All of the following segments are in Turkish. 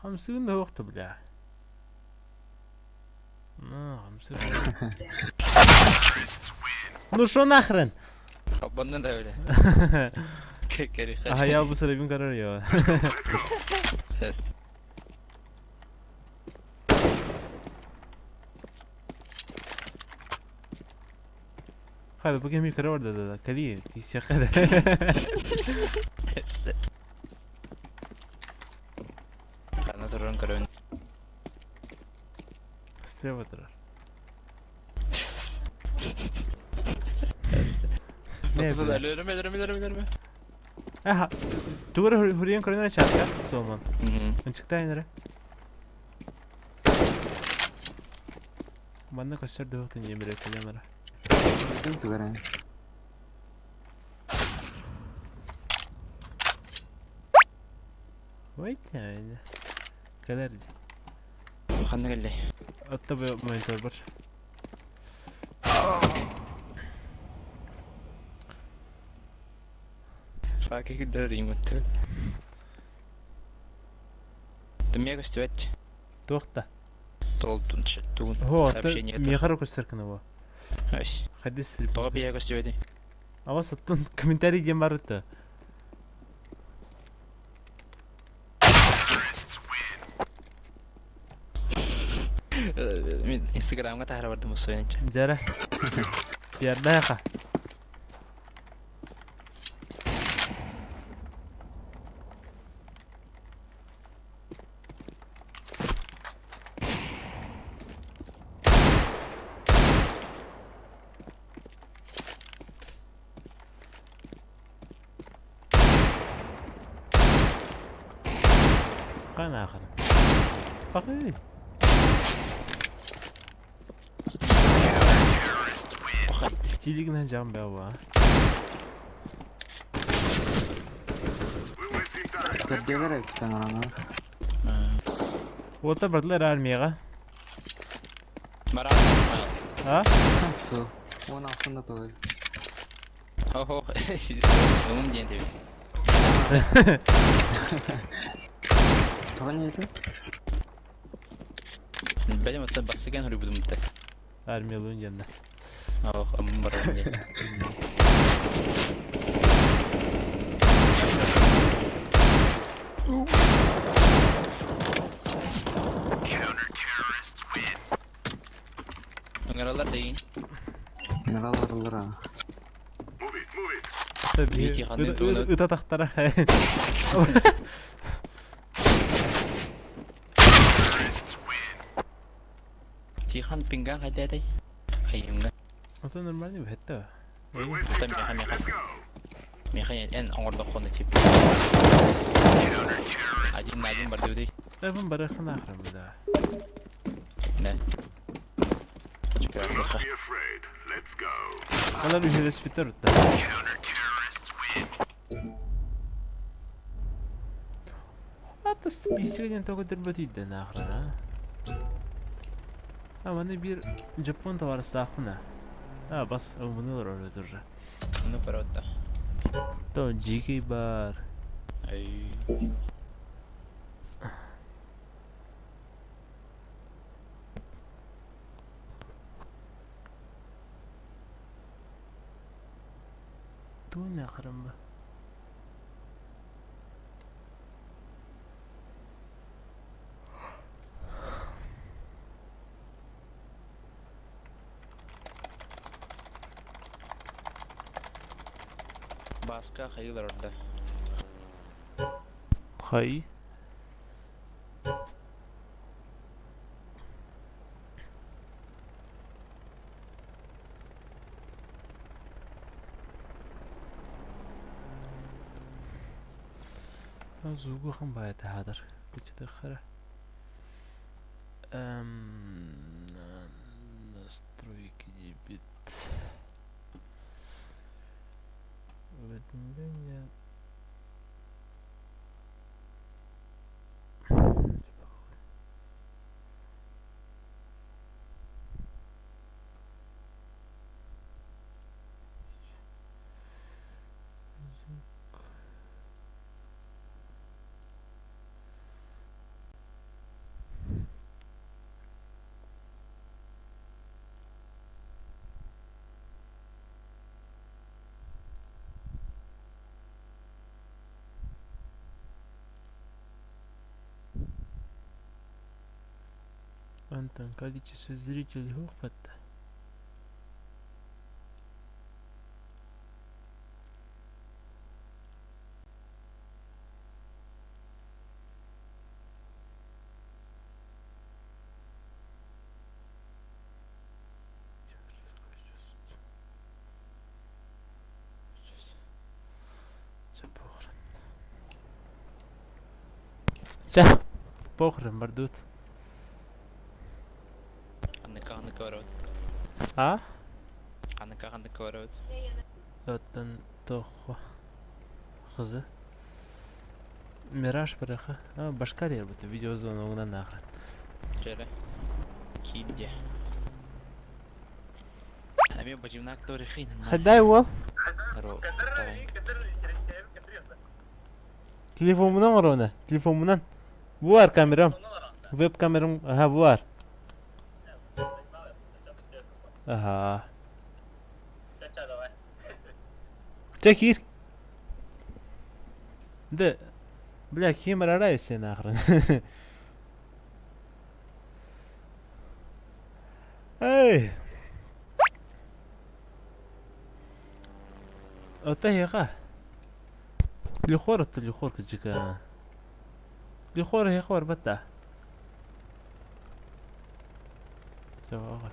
50 ده وقت بلا. خمسة. نشون آخرن. خبرنا ده ولا. كري خري. هيا بصير يبين قرار يا. هذا بقى مي كرار ده كليه كيس يخده. خلنا ترون كرون. استوى رمي. Aha. Tugur hurriyen korona çarptı. Solman. Ben çıktı aynı. Bana kaçar da hoğutun yemin ettiğim ara. Betul tuh kan. Wait yani. Kadarcı. خلنا قال لي. Hatta bir monitör var. فاكر كده ريموت. تمية كستوت. Tuhta. طولتون شتون. هو ميخرج السركن هو. ايش. خد السرب. طوبيا كستوتي. أوسط كومنتاري دي مرته. من انستغرام قطع هرب دم الصين. جرى. بيار داقة. كان آخر. فقير. ستيليغنا جام بوا. Kerja kan kita ngarang. وطا بدل رال ميغا. مرة. ها؟ So, mau nafsu na tuh. هو نوم جنتي. Tahannya itu? البلد مثلا بس كان هرب بدون متى. أرميلون جنة. أو أم برا مني. Enggak ada ding. Ngelar. طيب إذا تختار Chỉ khăn ping gang hay đây đây. Hay không? أنت نورمالي بهتا. طيب مي خي ان أمور دخلنا تيب. عاجين بردو دي. طيب من برا خنا آخر بدا. نه. والله بيجي السبيتر ده. حتى استاتيستيكيا انت قدر بديد آخر. Ama ne bir Japon da var sahuna. Ha bas bunu oraya durur. Bunu parota. To jiki bar. Ay. Tu ne akırım bu? Başka hayırlar orada. Hay. زوجو خم باید هادر کچه دخره настройки дебит уведомления Антон, количество зрителей хватает. Ча, похрен, бардут. Kanıka var. А? Kanıka var. Оттан тохва. Хызы. Мираж бирахы. Башкария бу видеозона оңнан нахран. Şöyle. Kilde. Abi bacımın aktörü xeyna. Хадай ол. Ро. Telefonumdan var ona. Telefonumdan. Bu var kameram. Web kameram. Aha bu var. Aha. Çekir. De. Бля, kim arayı sen ahran. Hey. Отаега. Телехор кичика. Телехор бата. Жава.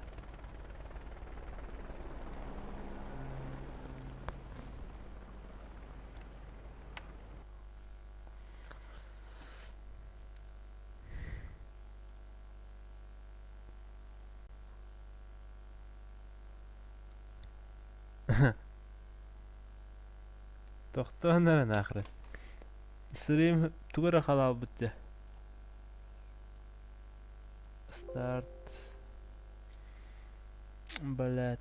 Toxtanlar axırı. Stream tugara halal bitti. Start. Блядь.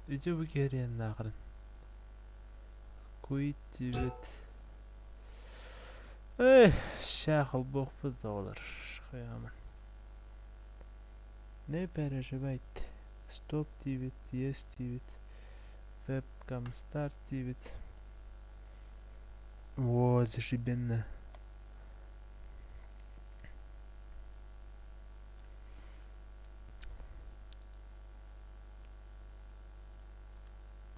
Иди в игре нахрен. Quit evet. Şahıl bok bu da olur. Kıyamet. Ne pereceğim? Stop evet, yes evet. Webcam start evet. О, зашибенно.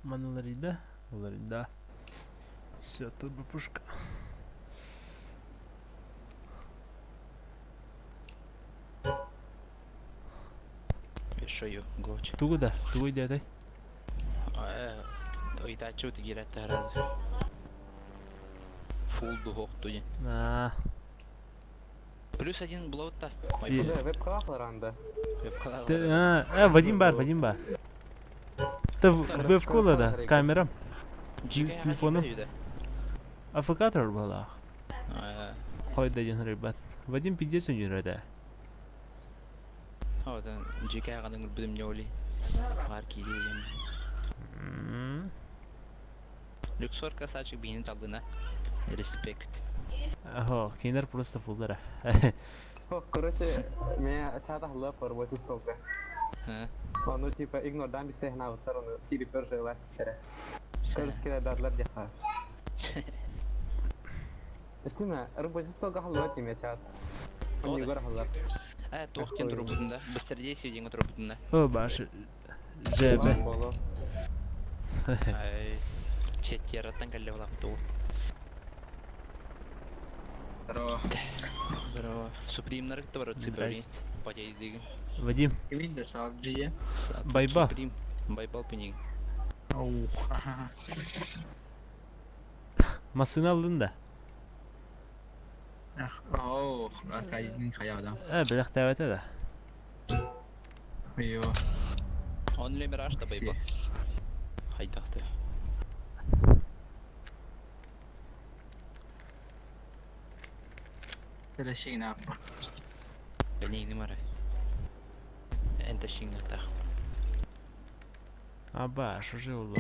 Маноларида, Ларида. Все, турбо пушка. Yaşıyor goç. Тугу иди. Oyda çok giretti herhalde. Full duhoktu yani. Плюс один блоута. Веб-калахлар анда. Вадим бар. Ты веб-кола да, камерам. Телефоном. Аффикатор была. Хойда ден ребят. Вадим пиздец жүреді. Одан жеке ағаның білім не oli. Var ki diyeyim. Люксор красавчик бейнін талдына. Респект. Ого, кинер просто фулдара. Короче, меня чата хлоп рабочий стол. Он типа игнор дам без сигнала, второй типа перший лаз вчера. Короче, кидай дадлар дяха. Этина рабочий стол гахлот не чат. Он не гор хлоп. Тоқтен тұрбудында. Бістерде сүйден тұрбудында. О, башы. Жебе. Четтер аттан кәлі олақ тұғыр. Здорово. Суприм нарыкты бар отцы бәрін. Падяйдегі. Вадим. Кемінде шалджия. Байба. Суприм. Байбал пенег. Masını aldın da. Kayada. Bilek davete de. Yo. Он лемер ашта байбал. Хайдақты. Böyle şey ne yapma. Пенег не мара. Энта шингатах. Абаш, уже улот.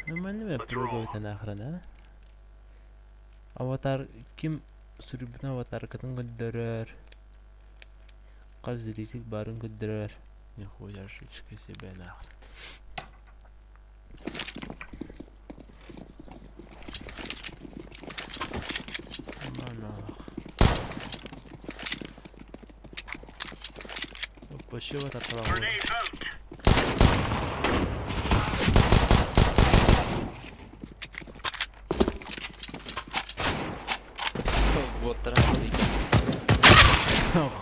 Нормально веб проводит нахрен, Аватар ким сүрүбүн аватар катын көддөрөр. Каз зритель барын көддөрөр. Нихуя шучка себе нахрен. Boşu var atalım. Botlara hadi.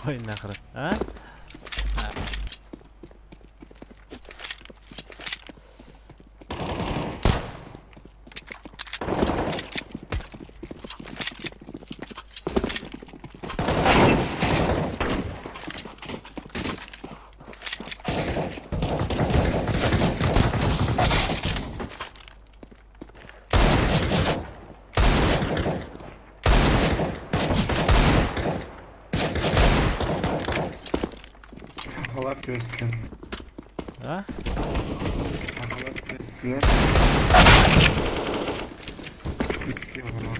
Koy nakra. Ha? Ha. Havalar göster. Ha? Havalar göster. Bitti ama.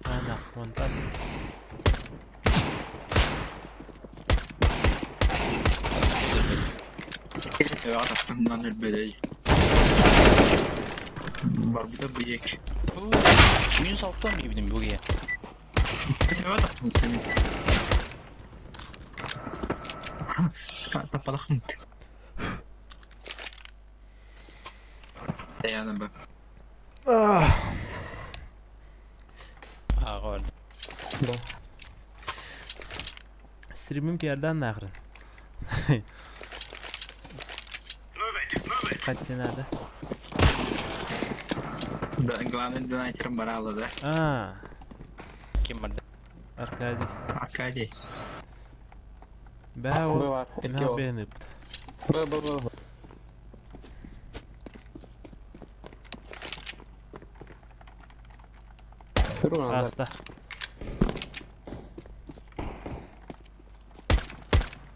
Ana, mantap. Arasından elbette. Var bir de bıyık. Minus 6'dan mı gibiydim bu giye? Ne var aklın senin? Tapalak mı? Yani bak. Ha var. Stream'im bir yerden nakra. Kaç nerede? Главный донайтером барала, да? Aa, Kim vardı? arkadaş. Аркадий. Ben Bu o var. Etki ne o. beğenip. Bu. Durun lan. Hasta.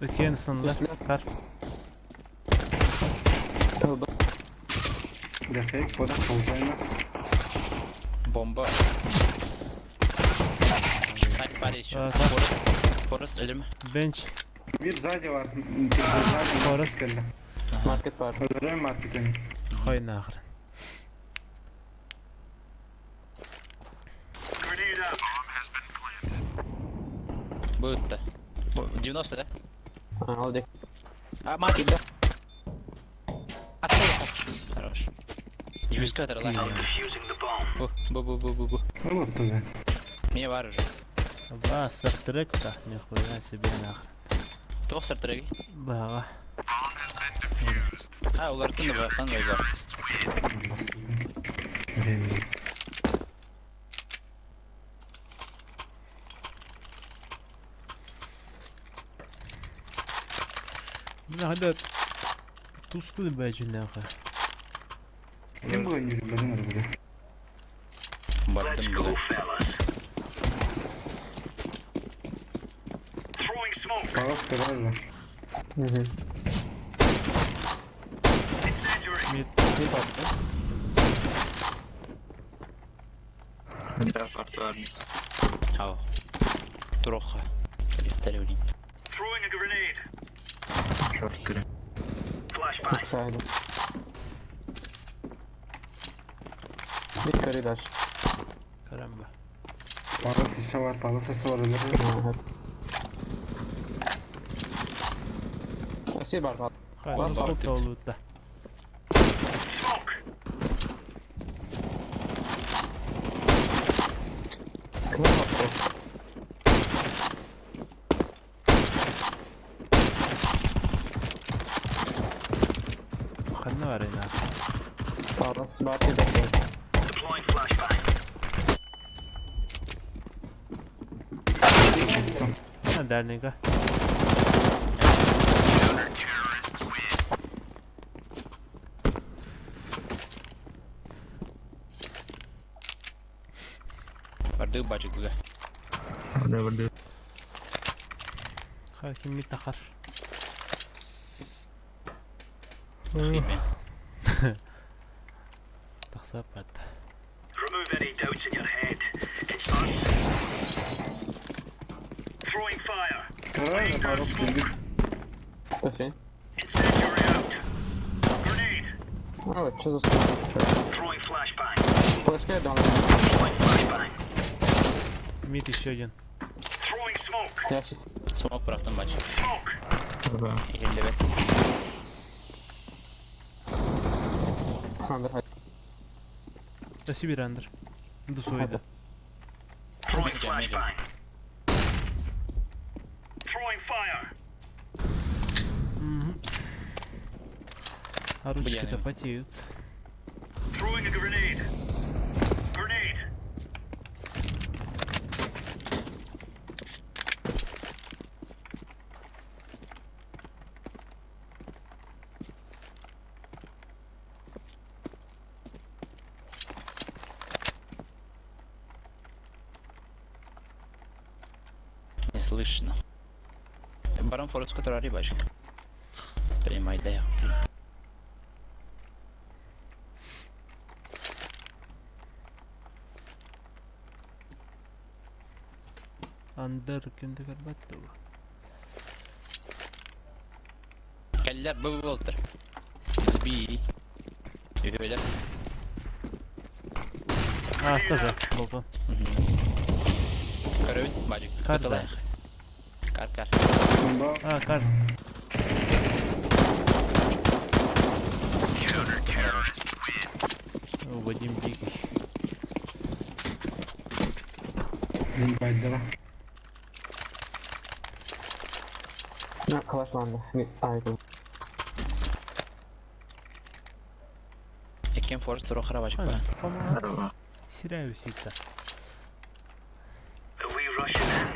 Öken sınırlar. Kar. Defek, bu da kolcayla. Bomba. Side body еще. Ага. Forest ölür mü? Bench. Bir sade var. Sade Forest. Market var. Öyle marketin. Koy nakra. Bu öttü. Bu 90 da. Ha, aldık. Ha market. Atla. Хорош. 100 kadar lan. Bu. Ne oldu be? Niye var? Ba, startrek da. Ne koygan себе nakra. Toksar tragi. Bağa. Ha ulardan da baksan da var. Ne hadi. Tuskulu bacın nakra. Kim bu oyuncu? Benim arabada. Baktım bile. Palas kararlı. Hı. Mid. Bir baktı. Bir daha kartı var mı? Ha. Trocha. Televizyon. Short green. Çok saydı. Bir koridor. Karamba. Palas sesi var. Palas sesi var. Öyle. Sesi var. Hayır, skop da olur da. Kına baktı. Kanne var yine. Palas market bekliyor. Ha dernek. Vardı bacık güzel. Orada. Hakim bir takar. Taksa pat. Remove any doubts in your head. It's us. Throwing fire. Kararlı. Palas girdi. Incendiary out. Evet, что за стрим? Throwing flashbang. Флешка дал. Throwing flashbang. Мид еще один. Throwing smoke. Ящик. Smoke bıraktım bacı. Smoke. Kurwa. 55. Андер, хай. Спасибо, Рандер. До свойда. Throwing Medium, medium. flashbang. Throwing fire. А ручки-то Блин. потеют. Throwing a grenade. Grenade. Не слышно. Барон Форекс, который рыбачка. Принимай, да я. Андер кимди карбатту. Keller bu Walter. Bir. Öyle. А, стажа, болтон. Karın bacı. Kar Kutala. da. Kar. А, кар. О, Вадим Дикий. Ne kalaşlandı. Aygın. Ekken Forest Rock'a bacı Ана, bana. фома. Kurwa. Сираю сита. Are we rushing in?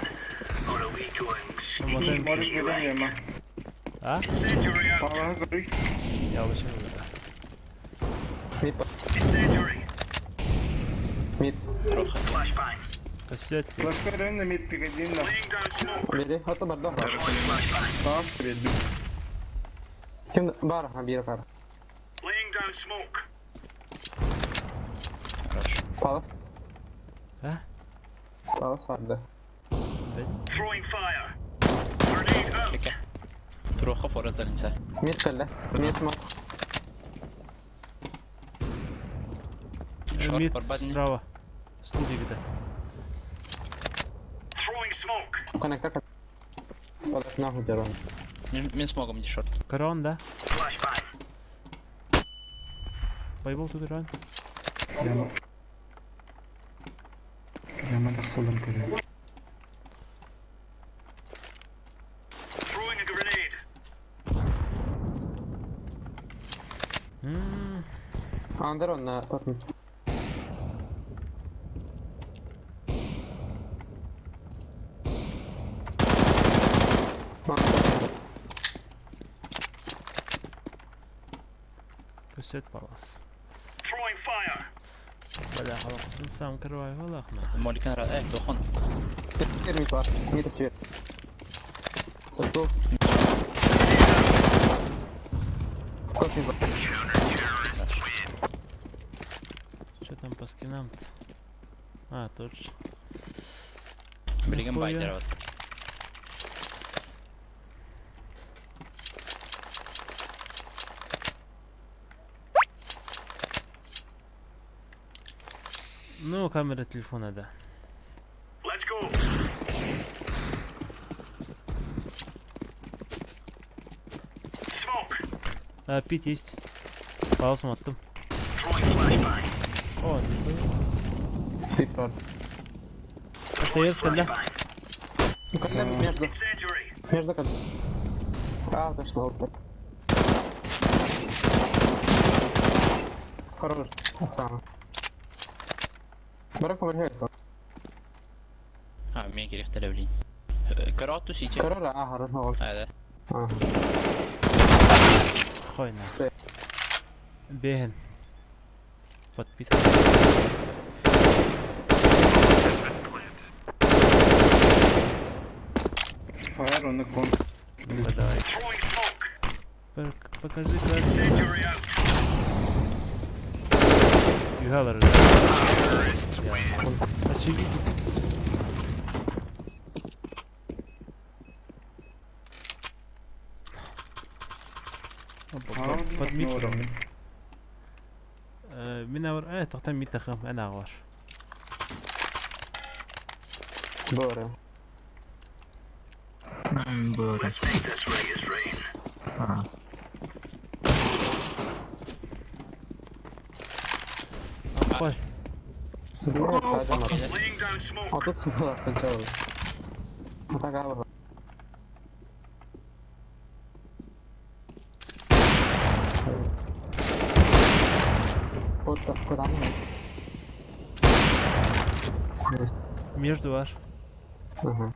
Or are we going Мотаем. sneaky? А? Incendiary out. Я вообще не знаю. Mid. Incendiary. Mid. Rock'a. Flashbang. Кассет. Laying down smoke. Biri. Hatta barda var. Throwing flashbang. Kim var? Ha biri var. Laying down smoke. Хорошо. Palas. А? Palas vardı. Throwing fire. Grenade out. Çeke. Rock'a Forest'dan inse. Mid kelle. Mid smoke. Short Мид for button. справа. Студия где-то. Throwing smoke. Коннектор. Palas нахуй дерон. Min smogum di short. Корон, да? Flashbang. Поебал тут Иран. Throwing a grenade. Андер он на тот мид. Кассет палас. Throwing fire. Бля, халаксын сам кырвай халакна. Molikan ra dokun. Sir mid var. Mid sir. Tuttu. Тот мид var. Что там по скинам-то? А, тот же. Bilgin Nihåya. baylar var. Ну, камера телефона, да. Let's go. Smoke. А, пить есть. Паузу attım. Throwing flashbang. О, нихуя. Mid var. Остается когда? Ну кelle между. Incendiary. Между кelle. А, дошло. Хорош. Оксана. Bırak onu her. Ha, mega girifte levlin. Karatus içi. Karar ahırın hol. Hadi. Aha. Хойна. İşte. Беген. Подписан. Давай. Throwing smoke. Покажи красиво. Incendiary out. Югалар. Очевидно. Под микро. من أور تختم ميتخم أنا أغوار بورا بورا Let's make this rain is rain. أخوي دي حاجة ما Laying down smoke. حطيت في الجو هتعرف خد عنها между ваш اها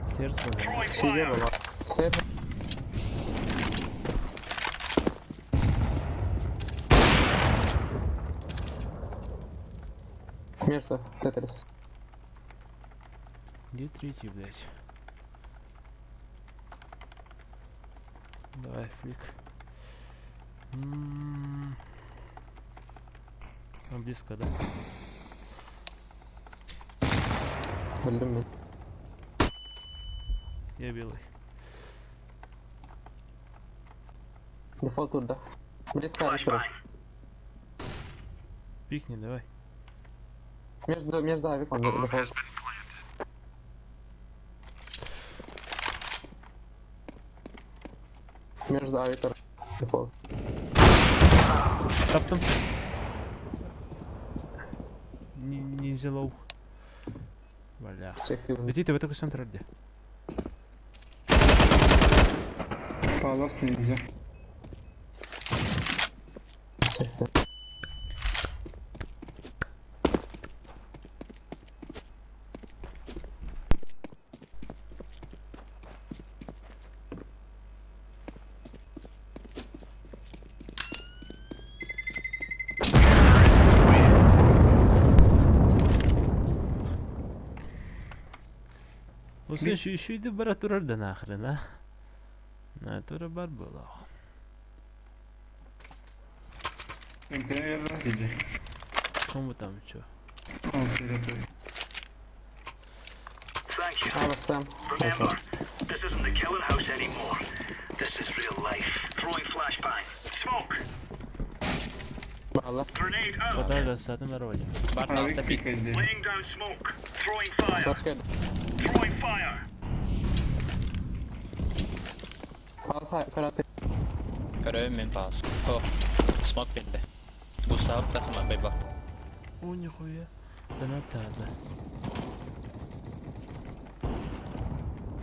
стирс Throwing سيدي fire. والله سيد Между Тетрис. Где третий, блядь? Давай, флик. Он близко, да? Блин, Я белый. дефолт тут, да. Близко Flashbang. Пикни, давай. между авиком дефолт. Между авиком дефолт. Таптым. Не зелоу. Бля. Эффективно. Летите в эту центр где? Палас нельзя. Осы шүйді бара тұрардан ақырын, а? На, тұра бар бұл ақ. Например, иди. Кому там, чё? Он сидит. Thank you. Алло, Сэм. Remember, this isn't the killing house anymore. This is real life. Throwing flashbang. Smoke. Алло. Grenade out. Подага сатым роли. Барта Авик алса пик. пик иди. Laying down smoke. Throwing fire. Флешка. Throwing fire. Алло, Сараты. Görüyorum ben paus. Oh. Smoke bildi. Bu sağlıkta smoke beba. О, нихуя. Да надо.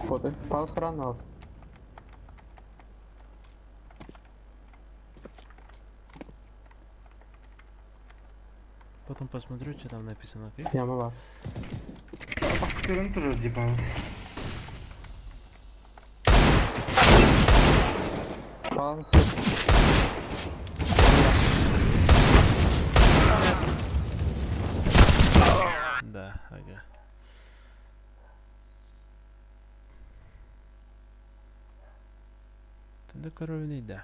Вот, паус хранался. Потом посмотрю, что там написано, окей? Я мыла. Baskırın durur di pals. Паус. Да, ага. Тогда коровиный, да.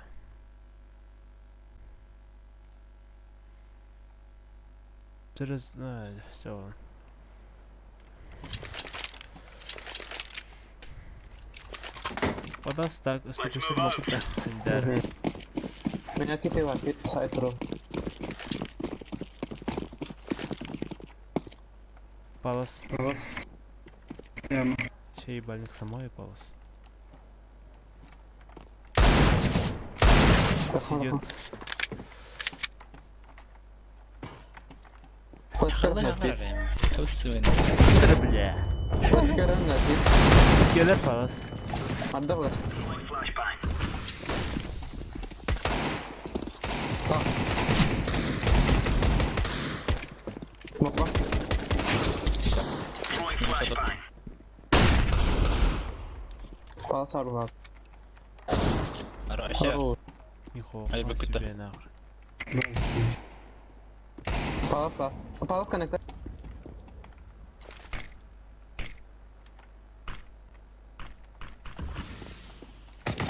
Через... все. Подаст так, статусик мопыта. Да. Меня кипела, сайт.ру. Палас. Pals. Яма. Şey ебальник самой палас. Сидит. Флешка Allah рынок. yararım. Kılsın. Бля. Флешка рынок. Gelir палас. Отдай флешку. Throwing flashbang. Мопа. Throwing flashbang. Паус арват. Aşağı. Ару. Нихуя. Ай, быкыта. себе нахуй. Паус да. Паус коннектор.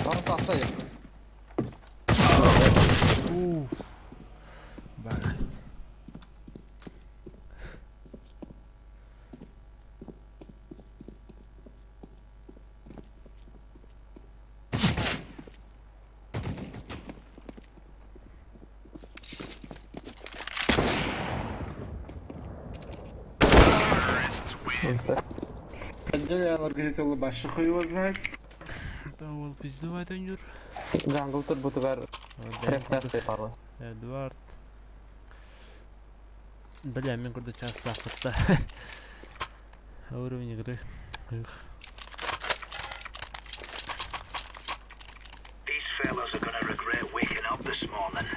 Паус аттай. Уф. Блядь. Acaba gazeteli başı koyuyor zaten. Ol bizde vaydan yur. Jungle tur butugar trap'ten yaparlar. Edward. Бля, мен куда часто охота. Уровень игры. These fellas are gonna regret waking up this morning.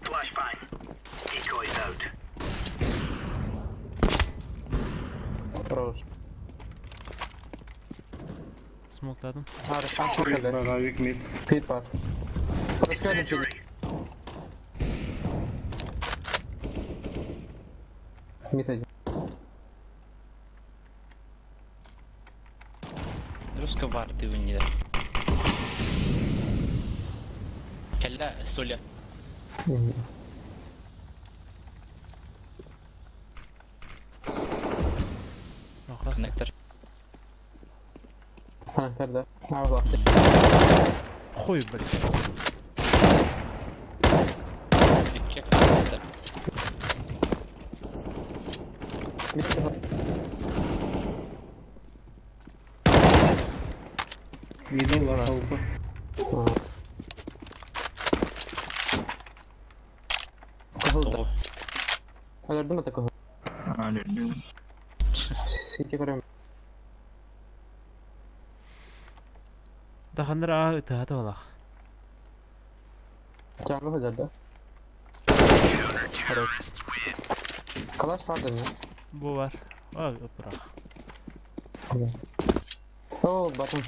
Flashbang. Decoys out. Хорош. Смоктадым. Harika. Arkadaş. Bayağı büyük mid. Pit var. Hoş geldin çocuk. Incendiary. Mid hadi. Разговаривай в нее. كلا استوليا خلاص. نكتر Ha nerede? Ha bak. خوي بلي. كيف نكتر Mid var. Middle var havlu. Kahıldı. Öldürdün mü de kahıldı? Hallettim. City görüyorum. دخلنا راه هذا والله. Jungle hocada. Kalaş vardır mı? Bu var. Al bırak. Oo bakın.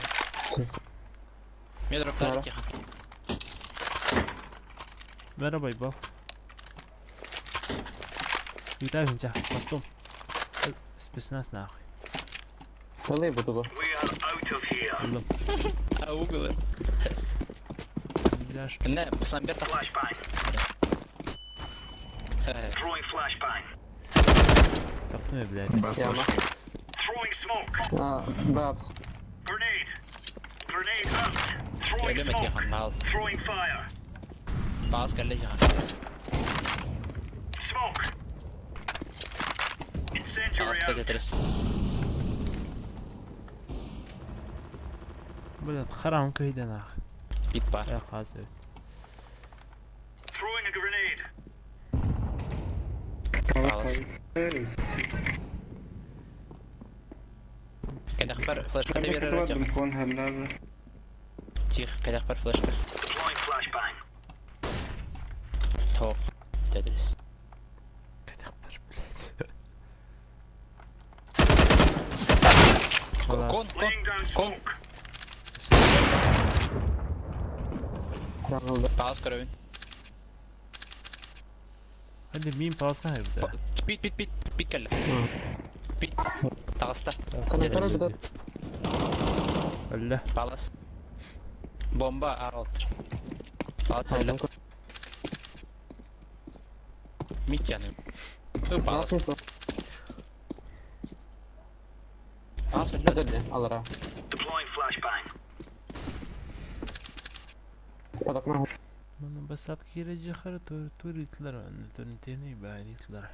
يضرب ذلك يا اخي Merhaba İbo. Вітаю гінча. Постом. Спецназ нахуй. Vallahi bu da bu. We are out of here. Oğlum. اوغل Biraz لا بس انا بيرتاح Flashbang. Throwing flashbang. taktım ya birader. Bak Yama. boş. Throwing smoke. Aa, Babs. Grenade. Grenade out. Throwing كلمك يا smoke. اخي باوز Throwing fire. باوز قال لي يا اخي Smoke. Incendiary باوز out. تدرس بدأت خرعهم كيدا ناخ. بيت بار يا خاسر. Throwing a grenade. باوز كان اخبار فلاش Ben de كده kötü رجع vardım kon hallada. تيخ كده اخبار فلاش كده Deploying flashbang. تو تدرس كتخبر بلاد. كون خلاص. Laying down كون smoke. Jungle'da. باوز كروين Hadi miyim palsa hep de. بيت بيت بيت بيت كلا بيت تغسطة Kana kara bir de. Öyle. باوز بومبا ارot باوز Aldım. سلا ميت يعني باوز Nasıl mı? باوز سلا Hadi alır ha. Deploying flashbang. Odaklan. Bana basap girece khara tur itlar anne töniteni bani itlar.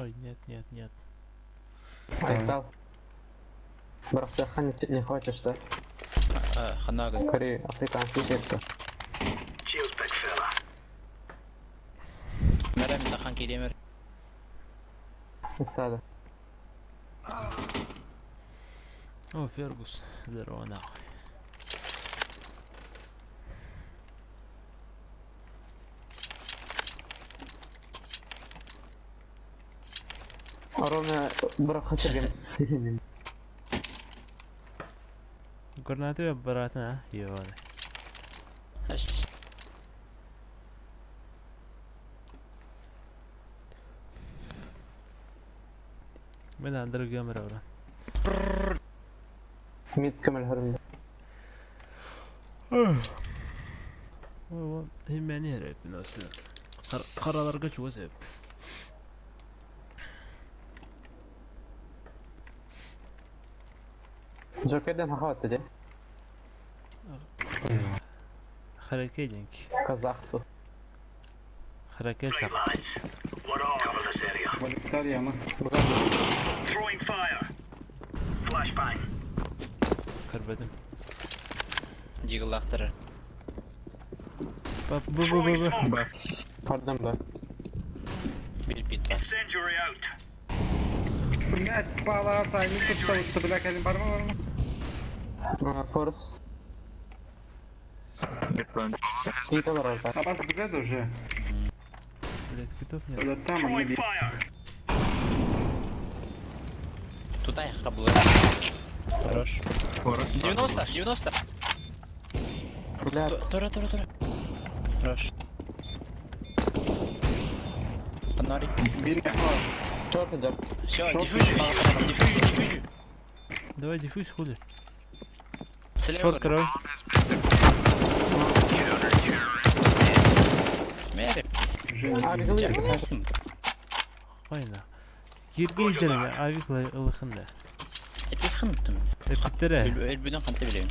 Ой, нет. Ayıktal. Bırak sen ne хочешь da. خناقة Kore, Afrikanski şirketi. Cheers, big fella. مرة من دخان كي ديمر Sade. О, Фергус. Здорово нахуй. Arona bırak hasırgen. Гранаты обратно, ёлы. هش Ben under gömer oradan. Mid kömel hörümde. O hemmeni herep nasıl? Karalarga çok sebep. Joker'den haka attı. Hareket edin ki. Kazaktı. Hareket Right, sak. lads. We're all cover this area. Valiptar ama. Throwing fire. Flashbang. Kırbadım. Jiggle Bak bu. Throwing smoke. Bak. Pardon da. bir bit var. Incendiary out. Блять, пала, тайны тут, бля, кәлем бар ма? Force. Bir plan çıksa. Hita var orada. Абас бігеді уже. Блять, китов нет. Там, Throwing не fire. Туда их раблы. Хорош. Orası 90. Блядь. Тора. Хорош. Фонарик. Bir var. Short atacak. Все, Шо диффюзию. Давай диффуз хули. Слева. Шорт крой. Мери. Abi hızlı yap. Gelmesin. Aynen. Girge izleme. Avik ılıkında. Eti xınttım. Epittere. Ölbüden xınttı bileyim.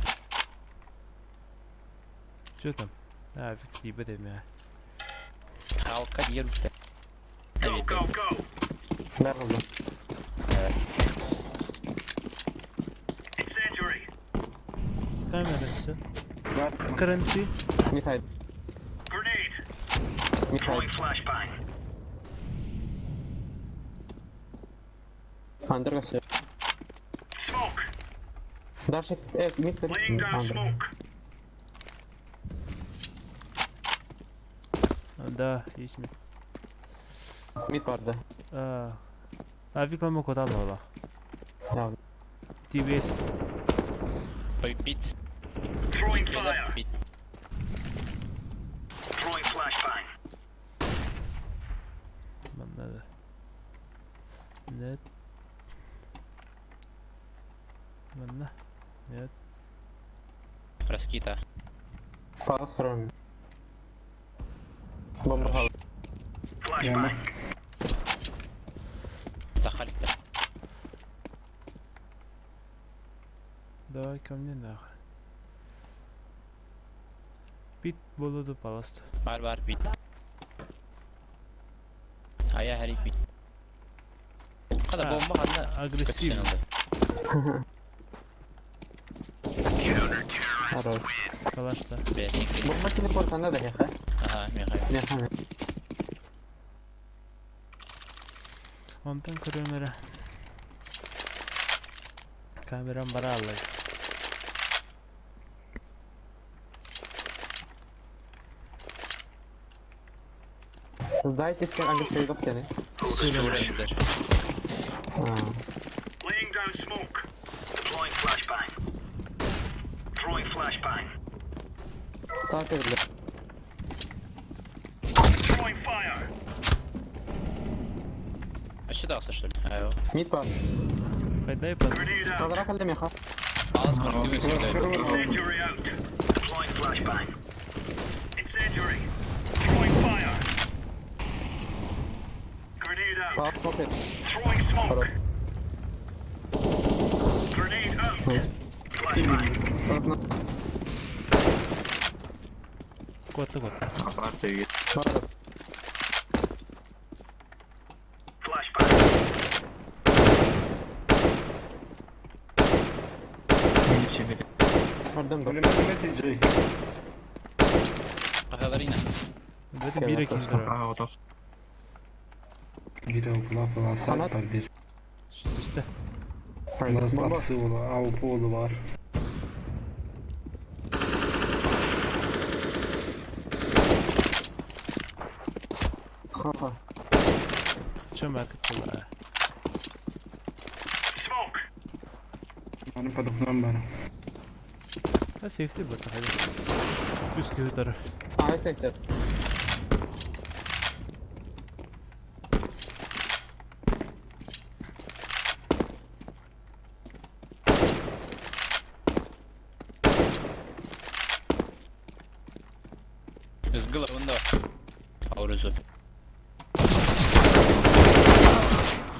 Çotam. Avik diye bedem ya. Halka diye rüfte. Go, Evet. go, go. Ver hızlı. Incendiary. Kamerası. Var. Kırıntı. Mid hide. Grenade. Mid Throwing hide. flashbang. Under kaçıyor. Smoke. Dash evet mid kırık. Laying down Under. smoke. Да, есть ми. Mid vardı. Avik lama kota Allah. Ya. TVS. Ой, бит. Throwing Killer fire. bit. Throwing flashbang. Manada. Net. Manna. Net. Раскита. Pass kırıyorum. Bomba hal. Flashbang. Дохалит. Давай ко мне нахуй. Бит болуду, пожалуйста. Бар бит. Aya her bit. Bu kadar Ha, bomba halde agresif. Arıyor. Kalaşta. Bomba teleportanda da heka. Aha, mekayım. Ne hani. Ondan kamera. Kameram bara Allah. Сдайте все агрессивные коктейли. Surrender. Laying down smoke. Deploying flashbang. Throwing flashbang. Sağ kırıldı. Throwing fire. А сюда что ли? Айо. Mid var. Haydi yapalım. Grenade out. Kaldıra kaldı meha. Ağız kırık gibi sürüyor. Incendiary out. Deploying flashbang. Incendiary. Throwing fire. Grenade out. Pass smoke et. Throwing smoke. Arıyor. Grenade out. Flashbang. Ortuna. Kotta. Apartaya git. Arıyor. Flashbang. Geçemedi. Oradan da. Ölüme TJ. Ағаларина. Böyle bir ikinci lira. Aa o da. Bir laf var, Sanat. var bir. Üstte. Nasıl Bomba. apsı oğlu, avpu oğlu var. Haha. Çömer kıttılar. Smoke. Benim padıklarım bana. Ha safety bakın hadi. Üst köyü Ayak sektör. Izgıla bunda. Avruzu.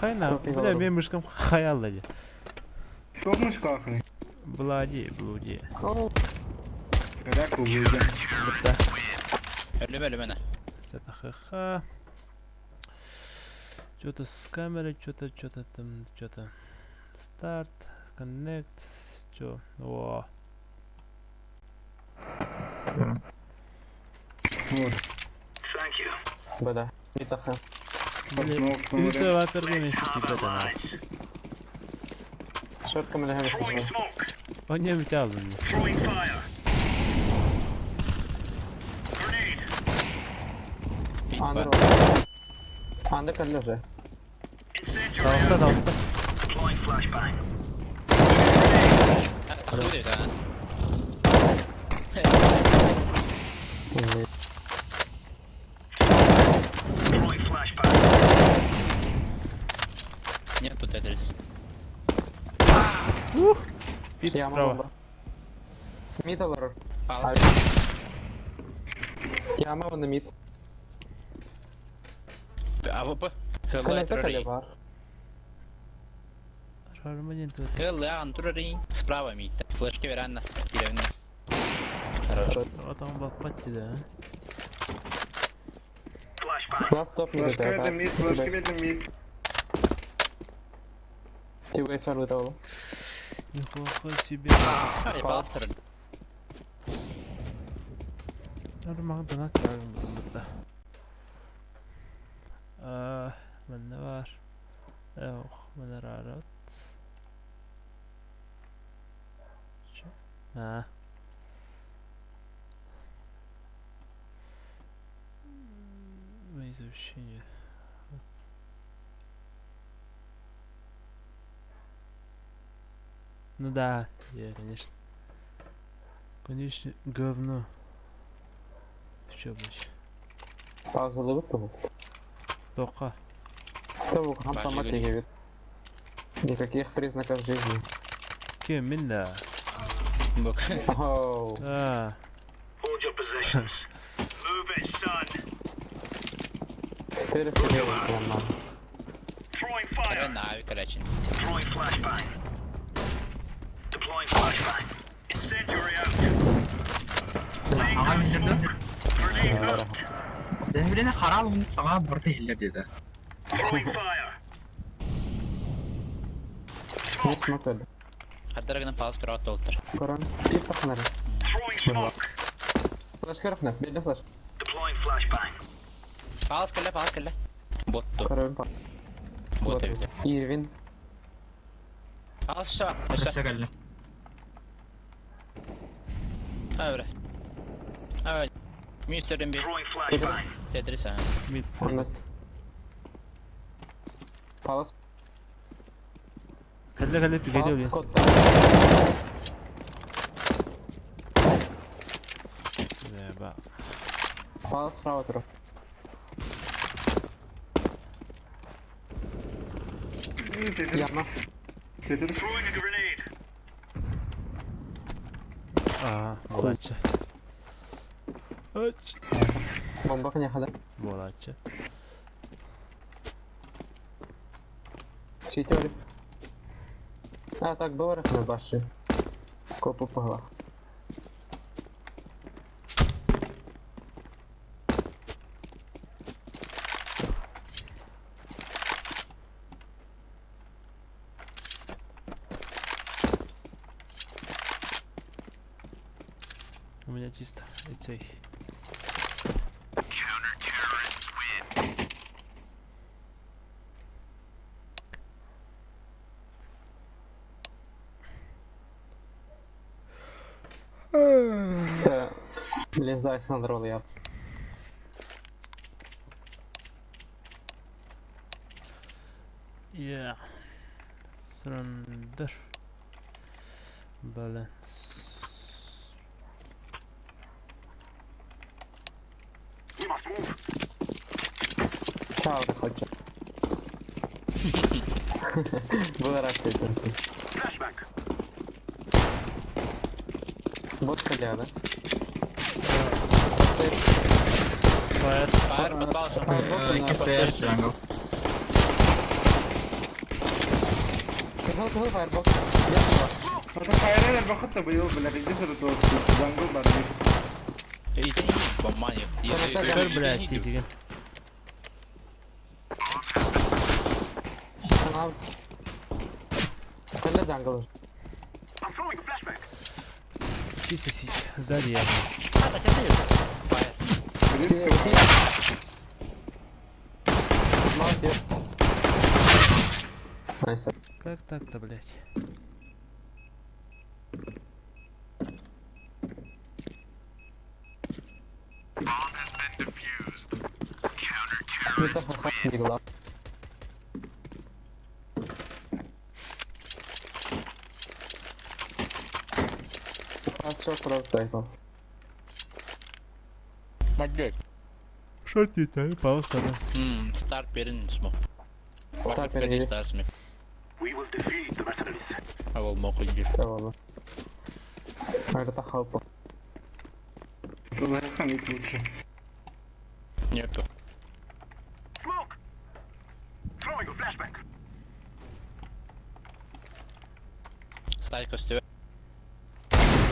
Hayna, Çok iyi bu da oldu. benim başkam hayalladı. Çokmuş kalkın. Buladi. Oh. Kadar kovuldu. Ölüme ne? Что-то ха-ха. Что-то с камерой, что-то там, что-то. Старт, коннект, что? О, Vur. Thank you. Bada. Bir dakika. консерватор вместе типа Short kamera hem Throwing istedim. smoke. Он не взял меня. Throwing fire. Grenade. Under Under kalıyor şey. Incendiary. Толста. Deploying flashbang. Avruzu da. Deploying flashbang. Нет тут адрес. Пит Yağma справа. bomba. Mid alır. Palas. Yağma bunda mid. AWP. Hılla Connector турарий. kalıyor var. Арманин тут. Hılla антурарий. Справа мид. Флешки веранна. Деревня. Вот он бапати, да. Flashbang. Last stop mid Başka ödedi. bir de mid, başka bir de mid. TJAY var burada oğlum. Нихуя себе. Ай, bastırın. Nurmagda naklarım burada. Men ne var? Yok, men är rörat. Ha. Мои сообщения. Ну да, я, конечно. Конечно, говно. Что быть? Fazlalığı tavuk. Тока. Tavuk ham сама Бачили. тягивает. Никаких признаков жизни. Кем минда? Bak. Оу. Hold your positions. Move it, son. 4 стрелы прямо. Throwing fire. Karen abi kalecin. Throwing flashbang. Deploying flashbang. Incendiary out. Laying Ağa down bildirdim. smoke. Grenade out. Ben bilene karal bunu sana burada hiller dedi. Throwing fire. Нет, смог öldü. Hatta palas kırat oldur. Koran. Bir takınları. Throwing smoke. Flash kırıklar. Belli flash. Deploying flashbang. Palas kelle. Bottu. Koran. Bot evde. Irvin. Aşağı. Aşağı geldi. Öyle. Evet. Müşterim bir Throwing flashbang. tedris ha. Мид. Anlas. Palas. Каля погоди, блин. Kodda. Еба. Palas prava taraf. Yanma. Getir. Throwing a grenade. Молодче. Ач. Bomba kanyakada. Молодче. Сіті Олі. А, так, говориш ми бачили. Копу по головах. У меня чисто. И цей. Це лізай Сандроли я. Yeah. Surrender. Balance. We must move. Чао, хочу. Виворачуй тут. Flashbang. Вот коля, да? Fire. Fire, but also. Kiss stairs, jungle. كهو فايربوكس هذا خيرنا البخت بيو بلا رجسر تو زنگو برني İyi de iyi. Bomba yok. Kör блядь, тихо. انا كله جانجل I'm throwing a flashback. Тихо, тихо. Сзади я. Hadi kendi yok. Fire. молодец найс Как так-то, блядь? это хорошо дела Все просто это. Madde. Что ты там? Пауста, да? Start berin smoke. Start Ready, berin. start smoke. We will defeat the mercenaries. I will mock you. والله هذا تخوف والله خليك лучше Нету. Smoke. Throwing a flashback. Staj kościół.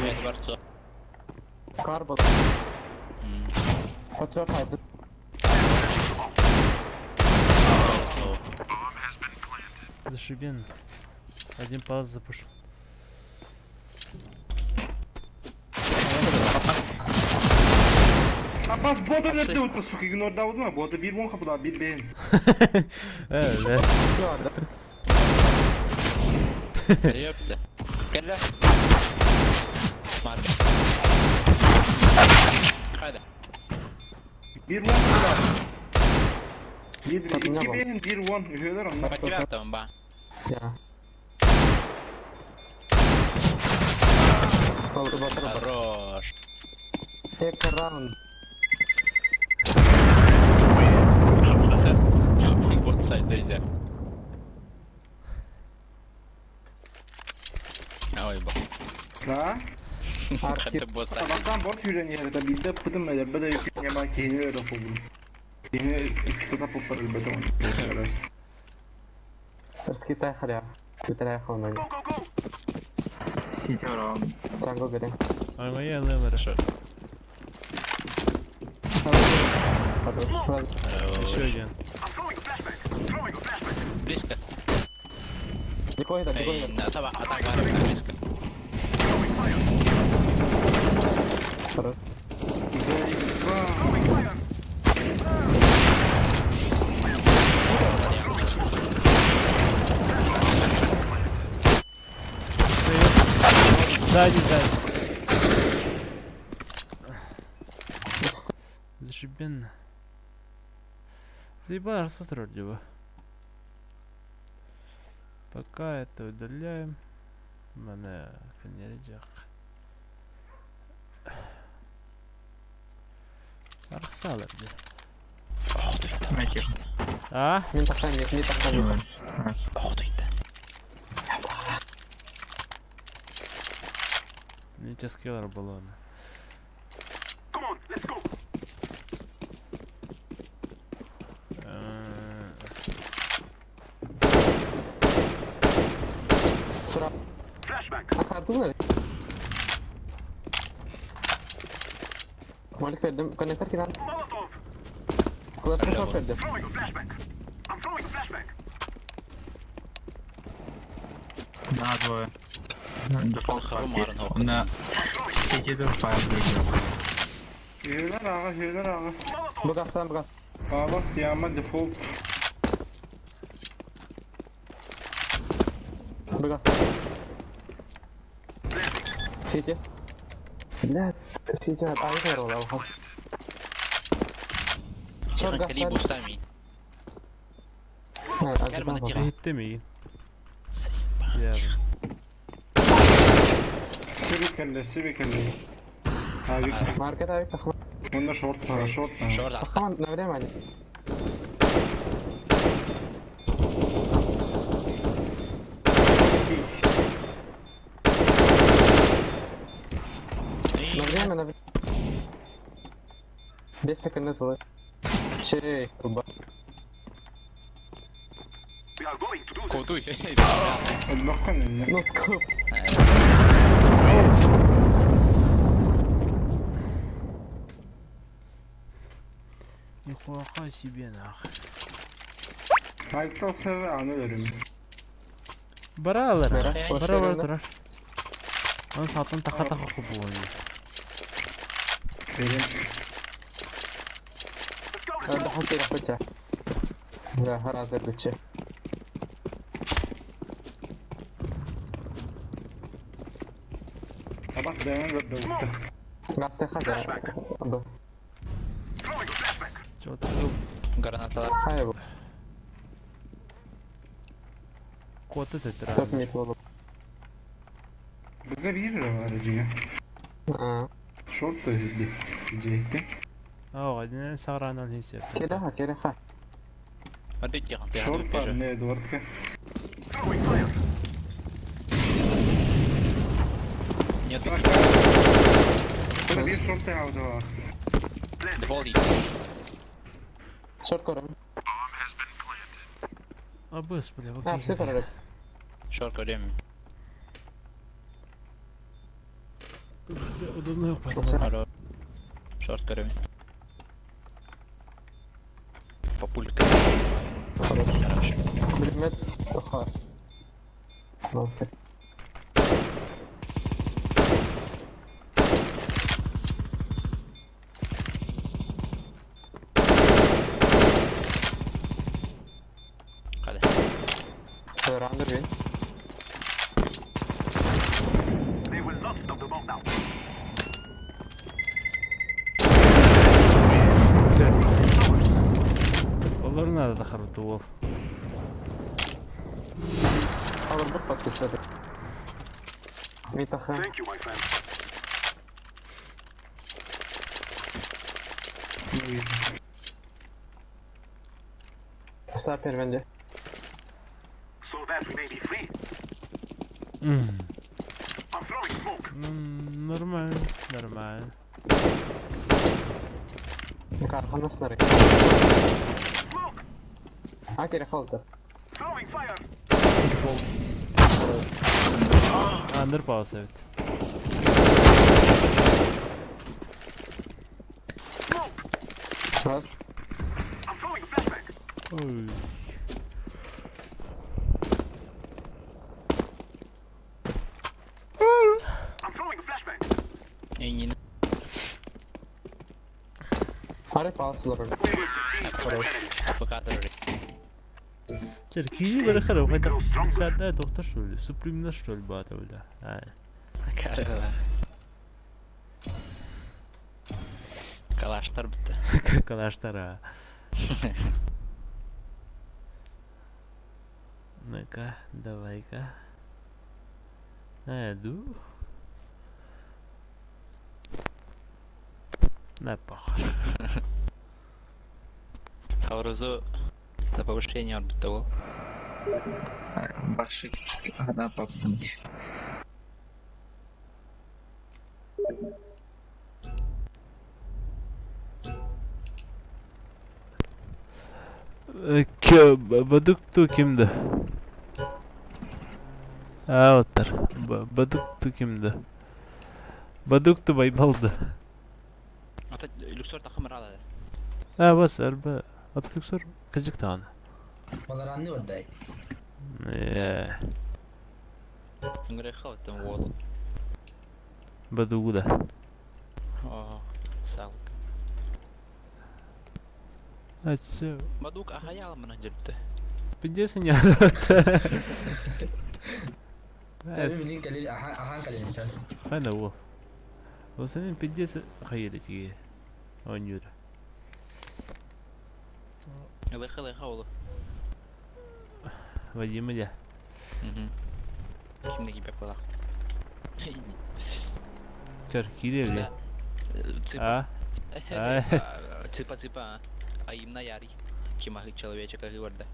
Jest bardzo. كاربط فترة هذا Зашибенно. Один пауз запушил. Abbas boda nerede otur suki gün orada oldu mu? Boda bir bon kapıda bir beğen. Evet. все да Переёбся. Кelle. Smart. Hadi. Bir bon kapıda. Bir Kapına iki bak. beğen bir bon. Üyeler onlar. Bak gel tamam ba. يا والله بطل Хорош. هيك الراوند Bot side'daydı. Ay bak. Ha? Hadi bot side'daydı. Sabahtan bot yürüyen yerde bir de pıdım eder. Bada yükün yama kehini öyle fogum. Kehini iki tuta popar elbette onu. بس كي تاخر يا كي تاخر Go, go, go. City around. جانجل بيرين Ama iyi anlayamadım. Еще один. I'm throwing a flashback. Throwing a flashback. Risk. ديكو هيدا ديكو Ey, هيدا sabah atak var ya risk. Throwing fire. خلاص Throwing fire. Сзади, сзади. Зашибенно. Заебал рассмотр вроде бы. Пока это удаляем. Mana kenyerejak. Arsalar dia. Make it. Ah, مين تحتاني مين تحتاني ничего скиллер было. Come on, let's go. بسرعة Flashback. أخذونا مالك فردم كونكتر كده Molotov. خلاص مش فردم Throwing a flashback. I'm throwing a flashback. Да, двое. Default Kafam ağrın hava. Ona City'de fire duruyor. Üyeler ağa, üyeler ağa. بقى أحسن بقى Ağla siyama default. بقى أحسن سيتي لا سيتي هتعمل خير والله وخلاص شو Yakın kaleyi بقى boostlamayın. Gel bana gel. Gitti mi iyi? Yarın. Sivi kelle. Abi, ماركت هاي تخمن onda short para, short para. Short atla. تخمن نوري معي İyi. نوري معي نوري ليش تكنت والله Şey, kurban. We are going to do this. Koduy. Hadi bakalım ne? Nasıl kop? Yukarı себе нахуй. Haykal sarı anı verim. Baralar. Bera, hoş Baralar geldin. durar. Lan satın taka taka kubu oynuyor. Verim. Hadi hadi yapacağım. Ya her hazır bütçe. Sabah devam ve dövdü. Gazete hazır. Hadi. Throwing a flashback. Çok çok Granatalar. Hayır bu. kotu tetra. Çok mit oğlum. Burada bir aracı ya. Aa. Short da diyecektim. Aa, gadinan sağranan hisset. Kere ha kere ha. Hadi ki kanka. Short var ne duvartka. Throwing fire. Нет, Bak. Burada bir short da havada var. volley. Short korum. Abi ıspır ya Ha bakayım. psi korum. Short görüyorum. Odamda yok patron. Alo. Short görüyorum. Papulka. Bir met. Oha. Nokta. Hadi. Öğrendir beni. They will not stop the bomb now. والله ما هذا دخلت وول. Alır bu patlısı. Mit aha. Thank you, my friend. Sniper bence. So that we may be free. Hmm. I'm throwing smoke. Normal. Normal. Karxana sınırı. Smoke. Ha kere kaldı. Throwing fire. Underpass evet. Smoke. Var. I'm throwing a flashback. Oy. I'm throwing a flashback. Engin. Harip alsılar orada. We will defeat the enemy. Fakat Черки برخره وقت ساعت ده دکتر شد سپریم نشد باید ولی Karılar. Kalaşlar bitti. Kalaşlar ha. Ну-ка, давай-ка. Найду. На похуй. Kavruzu da повышение bitti o. Başı adam baktım. Baduktu kimdi? Ha otur. Baduktu kimdi? Baduktu baybaldı. Ata Luxor takım herhalde. Ha bas arba. Atlık sor. Kızık tane. Valorant'ı oradayım. Yeah. Ngre khawtan wol. Baduguda. Oh, sağlık. Açı. Baduk ahayal mana jirdi. Biliyorsun ya. Tabii bilin kali ahan kali insan. Khana wo. O senin pidesi khayeleci. Oynuyor. Ngre khawlu. Vayım ya. Kimde gibi yapalım. Çarkıydı evde. Ha? Цыпа-цыпа. Аимна яри. Кимахи человечек говорда.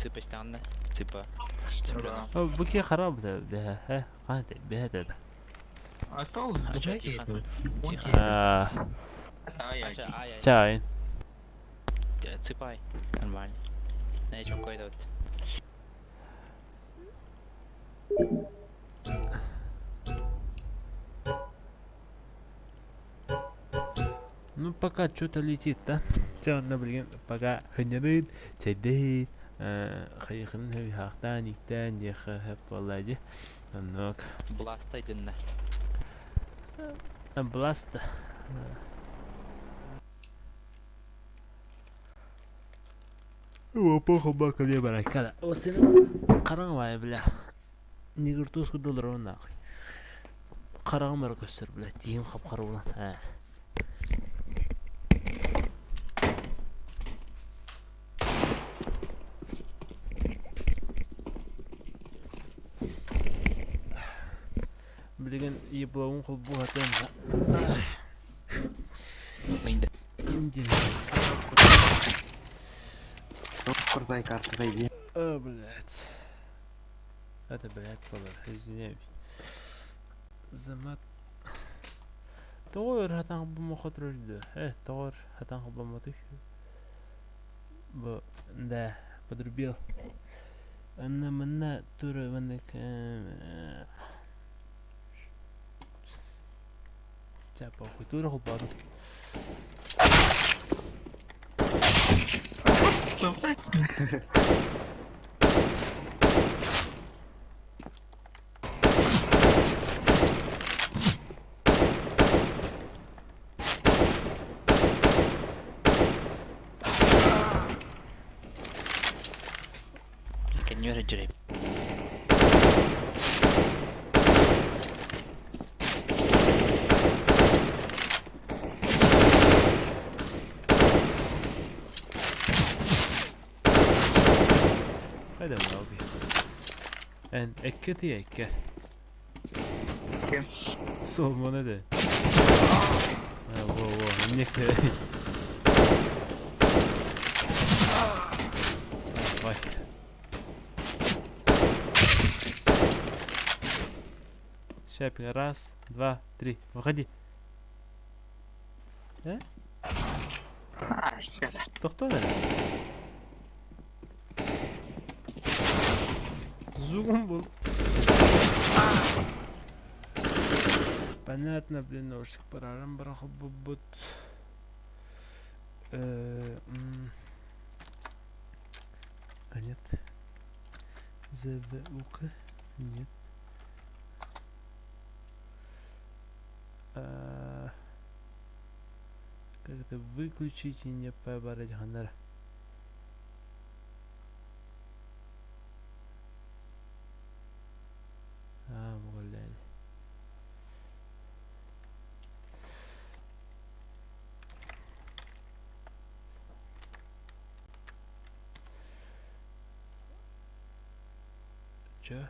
Цыпа станна. Цыпа. Bu ki harap da be. He. Hadi be de. Atol. Ача тихан. Ha. Ay ay. Ача ай ай. Çay. Цепай. Нормально. Я чё какой-то вот. Ну, пока что-то летит, да? Все, блин, пока ханерит, чайдейт, хайхын хахтан, иктан, яха, хэппалади. Нок. Бласта идем на. Бласта. Опа, бака не баракала. Осен караңвай, бля. Нигертус $1 нахуй. Караң маркостер, бля. Тиим хап-каруна. Блин, еблоун хулбу хатен. Инде. Индин. Курзай карты зайди. Блядь. Это, блядь, извиняюсь. Замат. Тоор хатан бумахат рожда. Тоор хатан буматых. Да, подрубил. Анна манна тура ванек. Похуй, тура хулбаду. Can you read? هذا ما أبي. أن أكتي أكه. كم؟ صوب ما ندى. واو إنك. باي. شابي راس 2 3 وخدي. ها؟ دكتور زوم был. Понятно, блин, ножик парарам барахал бубут. А нет. ЗВУК. Нет. Как это выключить и не побороть гонор? Блядь. Чё?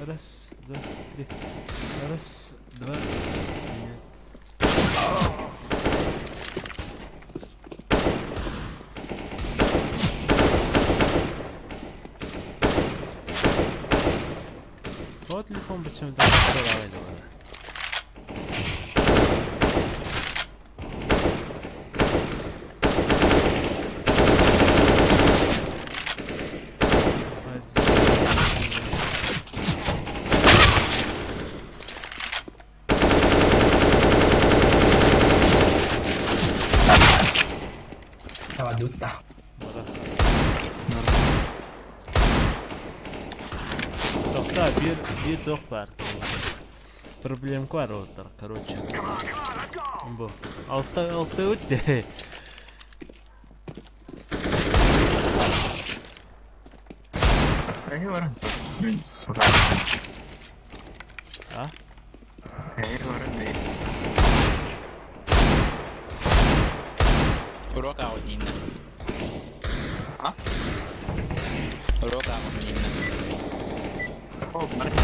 Раз, два, три. Раз, два. Нет. Вот телефон почему-то не давай. Тавадutta. Toxta bir doq var. Проблемка var orada, короче. Bu. Altta ötte. Saya orang. Ha? Saya orang deh. Uroka ako nina. Ha? Uroka ako nina. Oh, berarti.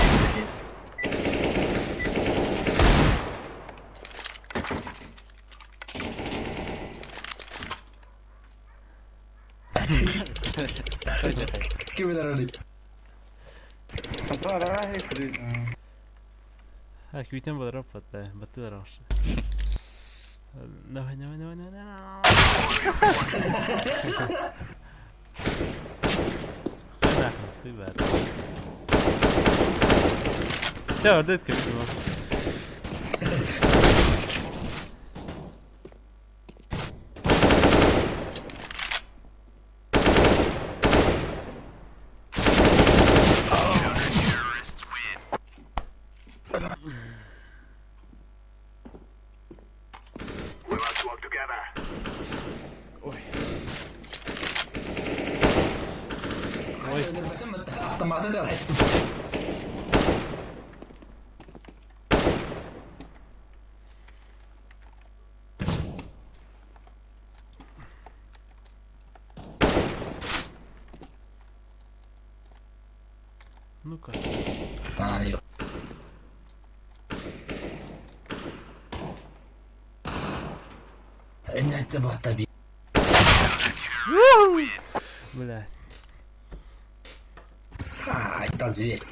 Kim bilir öyle? Kontrol ara hep free. Ha, kviten var fatta. Battu där också. No. خلاص طيب. Ciao, detto che sono. We must work together. Автоматы da resto. Ну-ка. Io. Нет, вот оби. Блядь. Это зверь.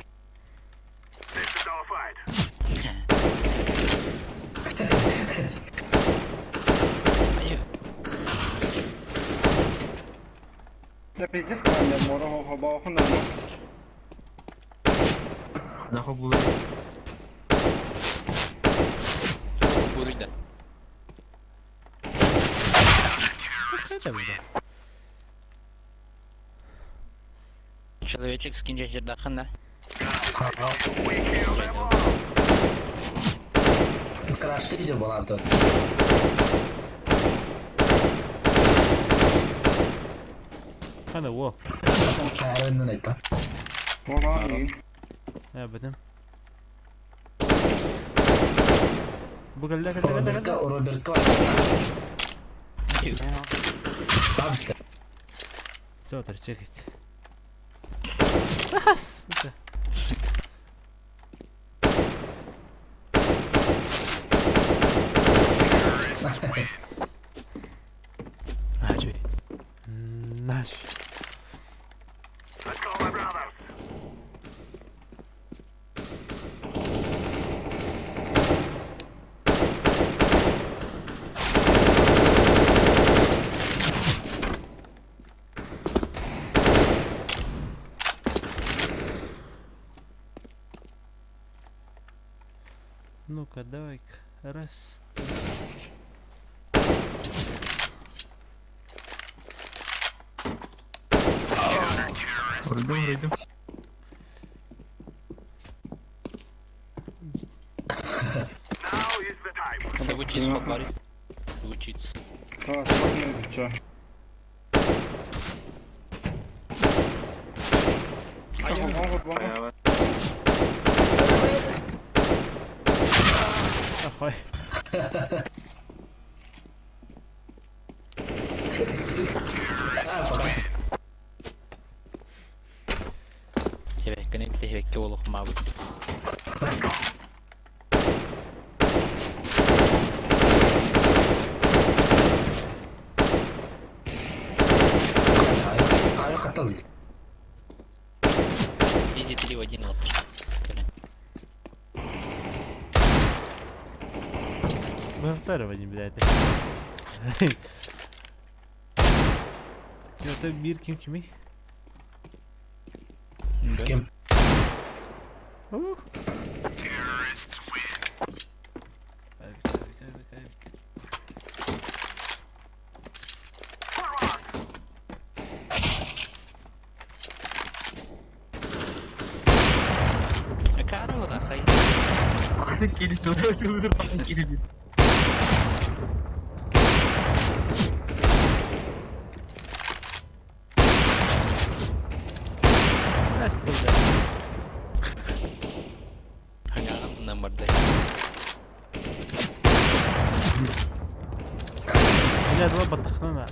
This is our fight. Ayun. Ya pizza скаля, морого хабаху на. Nako bulan. Puri da. Что это? Человечек с кинжалом дахана. Краштыйче болар тут. Hadi wo. Кайрынын айта. Воган. Ya benim. Bu geldi. Роберка. Там что? Все, чекать. А, сука. Ajui. Наш. Let's go, my brothers. Ну-ка, давай-ка. Раз. Вроде. Now is the time. Надо учиться попари. Учиться. Так, сложно чё. Kayak Ахой. Hevek kan inte hevekki olup maavut. Ayo katıl. Иди 3 в 1 вот. Мы второго не блядь. Kötü bir kimi? Kim? Caro da kai. Klasik gelişti. Dur falan geliyor. Nasıl da? Hanyakan number day. Yine robot takmama.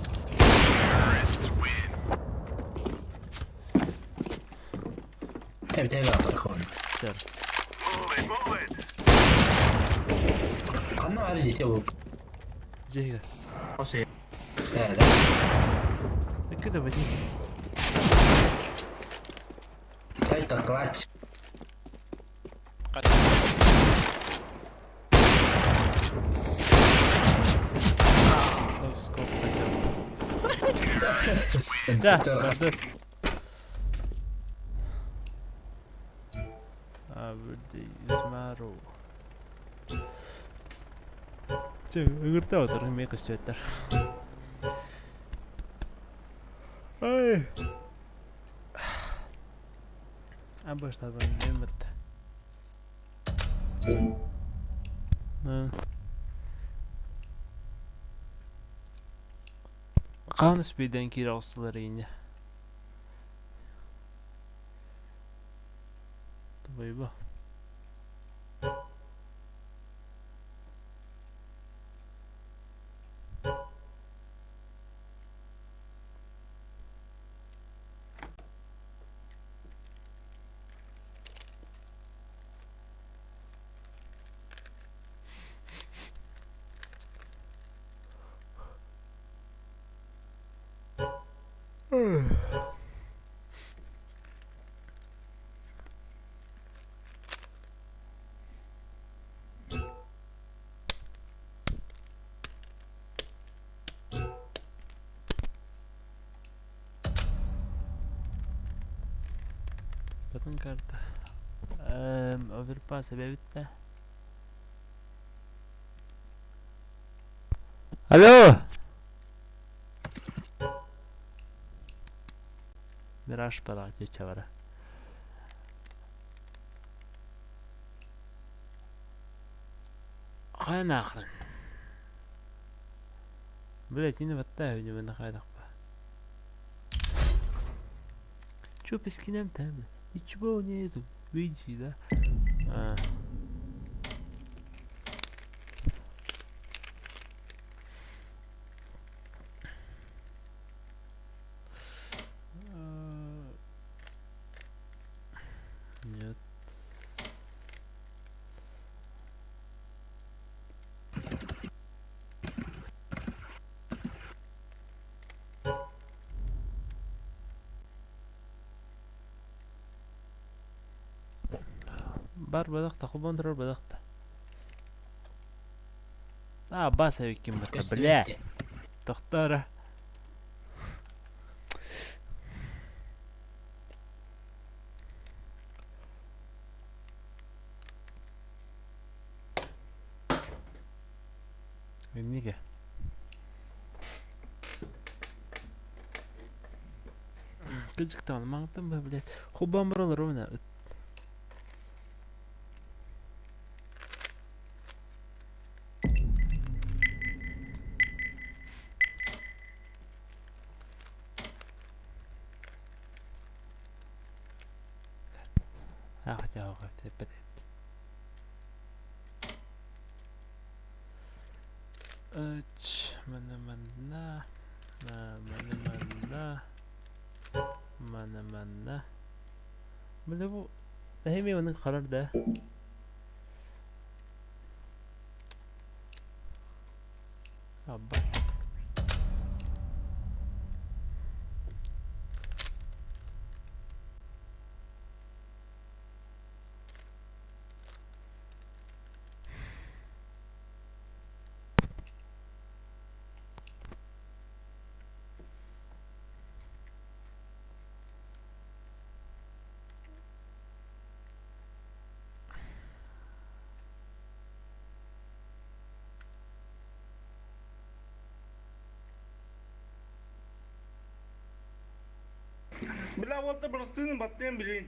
تبي تلعب اخوان Sure. Move it. قناع علي توك جيجا. Nasıl? لا لا كده بدي. تايتا كلاتش قد سكوب. جا. برضه. بدي اسمارو. قلت له ترى ميك ستويتر. اي. ابغى طبعا نمت. Kanus birden kirasıları yine. Tabii bu. Bakın karta. Overpass sebebi de. Alo. Miraj para geçevara. خلينا آخرا. بدأت هنا بالتاهي من خالق. شوف مسكينة متهمة. يتشبوني يدو بيجي ده. Нет. بار بدقت خبون درر بدقت باس هيك متبلع تختاره النيجا كجك تمام ما تم بلاد خبون مرة رونا جاو بدأت mana bu هي من القرار ده أبا بلا والله برستين بطين بلين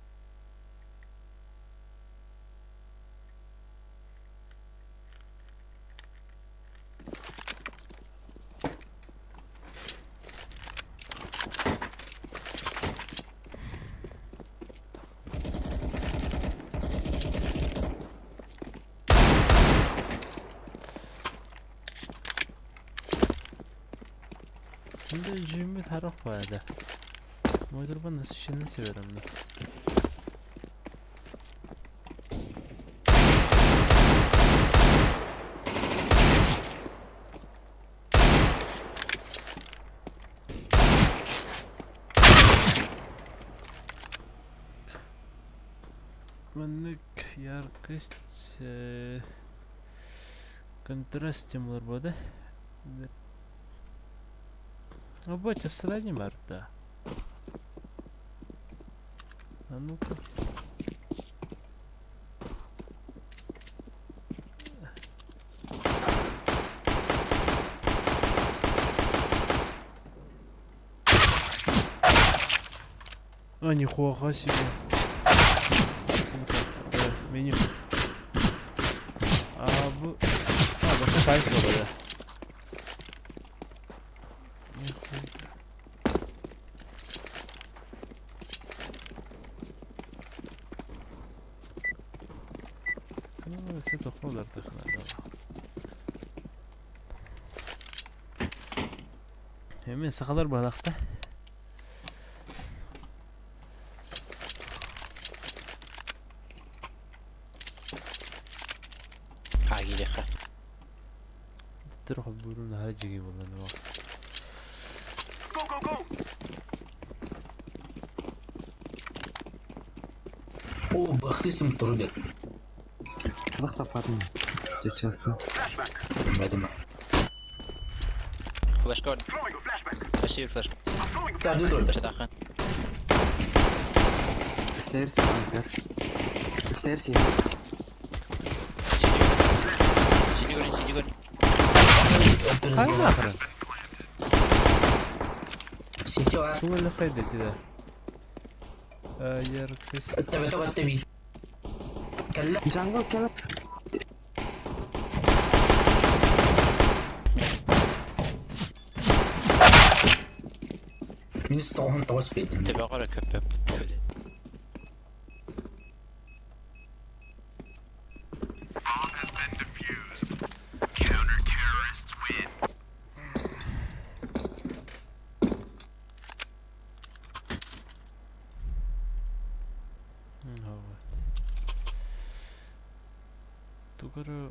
Bunda cümle taraf vardı. Motor ben nasıl işini severim ben. Benlik yarkış kontrast стимулор буде. Робоча средня марта. А ну-ка. А, нихуя себе. Меню. Bu kayıt böyle. Все тохнолар тохнолар. Hemen sakalar balakta. حاجة خا تروح بيقولون هاجي والله انا واقف. Go, go, go! О, бахтисим трубят. Вахта Фатма. Сейчас. Flashback. Madem. فلاش كارد Throwing a flashback. أشيل فلاش I'm throwing a Sadu flashback. dur. باش أدخل Stairs under. Stairs here. سيدي قول Hayır akırın. Sisi var. Şunu اللي قيدت ذا. يركز. تبي تبي. كلا. Jungle kill. Minus طوهن توسبيت. تبي أقرأ كباب Bomb has been defused. Counter-terrorists win. Tukara.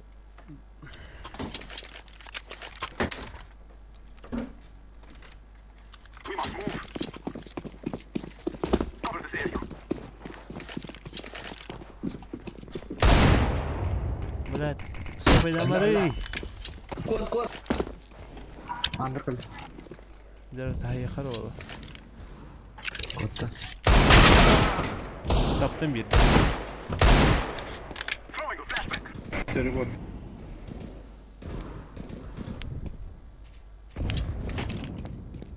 We must move. Cover this area. Блядь. Собой дамары. كود. Under kill. Дерт هاي خلوه. Kota. Taptım bir. Throwing a flashback. Teleport.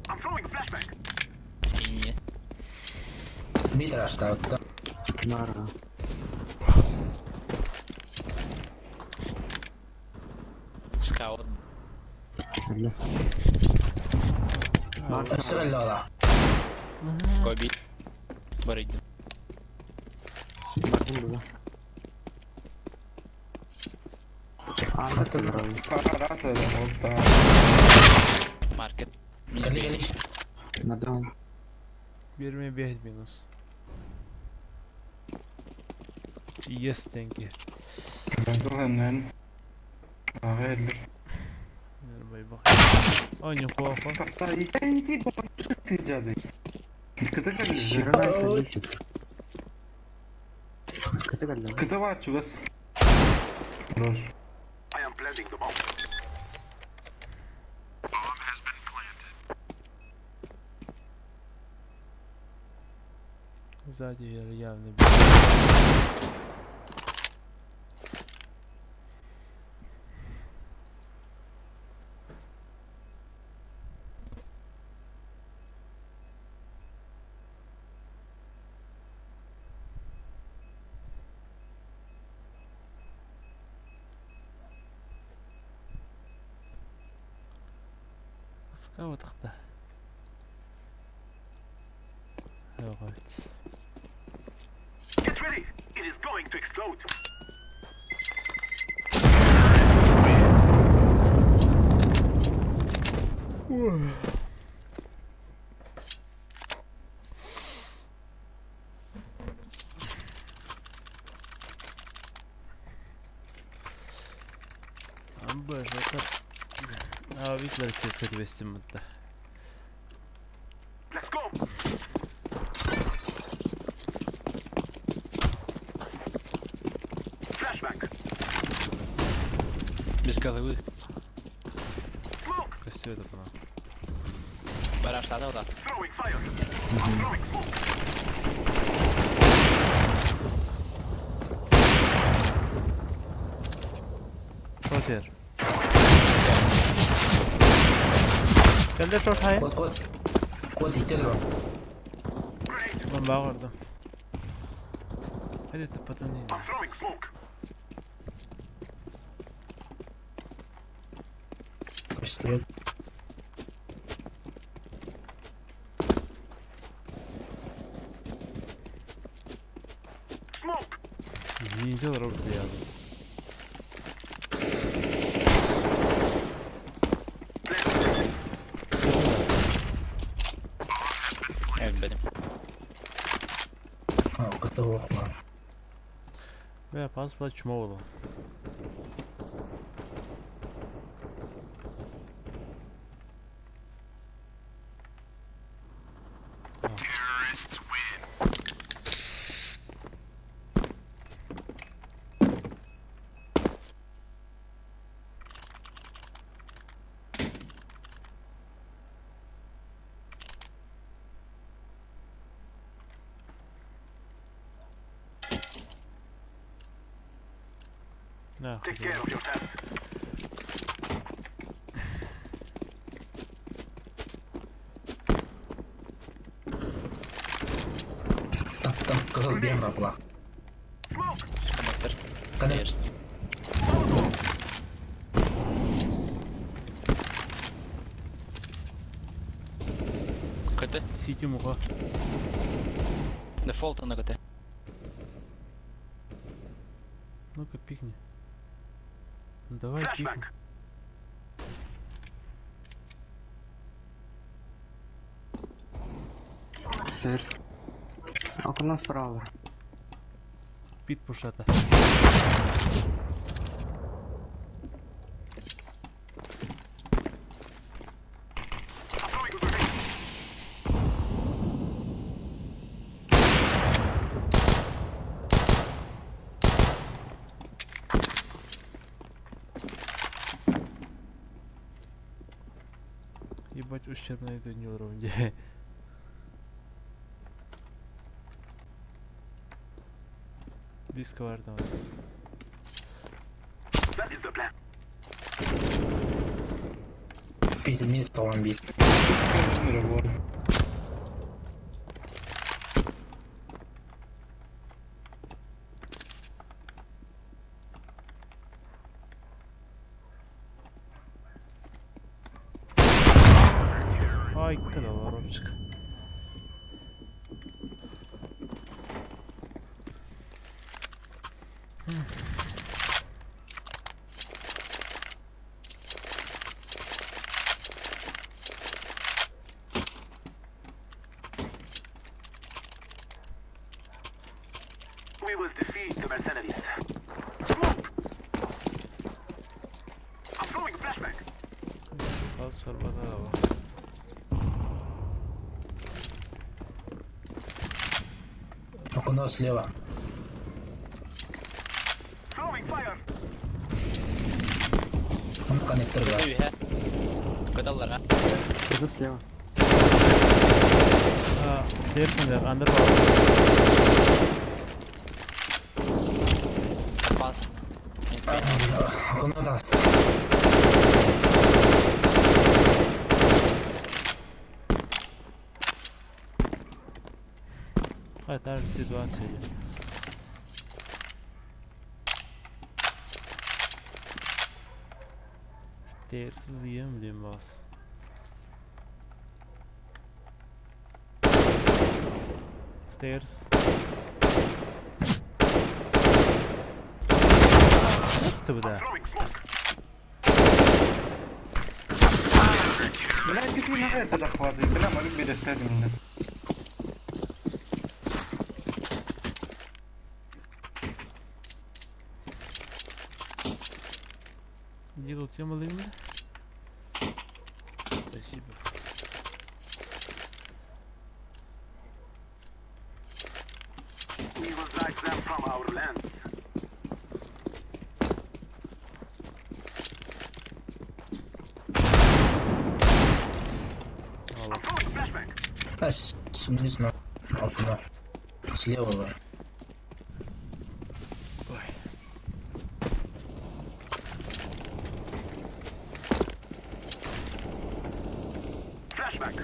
I'm throwing a flashback. إني ميت راشتا. Nara. سكاوت Hello. السر اللي ورا. كوبي بريد Bakın burada. Under kill. Rasa da olta. ماركت كلي. Madam. Bir mi bir minus. Yes, thank you. Jungle hemen. Hayırlı. Bay bak. Aynı kuafa. Hatta iyi ticaret. Kıta kaldı. Şirin Kıta kaldı. Kıta var çugas. Dur. I am planting the bomb. Bomb has been planted. Сзади явно. فكاوة تخته. غلط. Get ready. It is going to explode. Боже, это... А, Виктор, через хоть вести мутта. Let's go. Flashback. Без головы. Smoke. Костю это понял. Бараш, да. Throwing fire. Throwing smoke. Шотер. Келде шот хай. Код иттелер. Ben bağırdım. Hadi tıpatın yine. I'm throwing smoke. Пистолет. Smoke. Ninja робот ya. Evet benim. Готово. Ve pas çmo oldu. Ne Take care of yourself. Там кızıl bir var bula. Smoke. Connector. Connect. КТ. Сити муха. Дефолт на КТ. Ну-ка пикни. Ну давай пикни. Flashback. Стейрс. Окно справа. Пит пушата. I'm throwing a grenade. Ебать ущербно это не уровне. Близко var tamam. That is the plan. Пиздец, минус по-моему бит. Ay kadar var oğlum. We will defeat the mercenaries. Smoke. I'm throwing flashback. Pas var bana da var. Окно слева. Throwing fire. Он коннектор да. He. Kadalar ha. Это слева. Aa, stairs'ın da under var. Pas. Infinite. Окно да. Это же ситуация. Stairs'ız yiyemeyeyim bas. Stairs. Nasıl bu da? Throwing smoke. Блядь, какие на это захватывают? Бля, мы любили стадионы. Иди Золотим алайım mı? Спасибо. We will drive them from our lands. I'm throwing a flashbang. Ась, не знаю. Окно. Слева. Ой. Flashbang.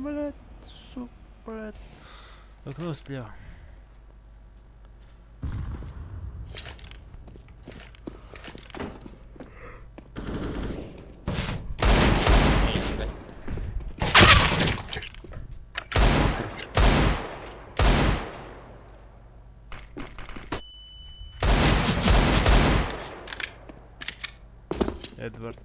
Блядь, сука, блядь. Окно слева. Эдвард.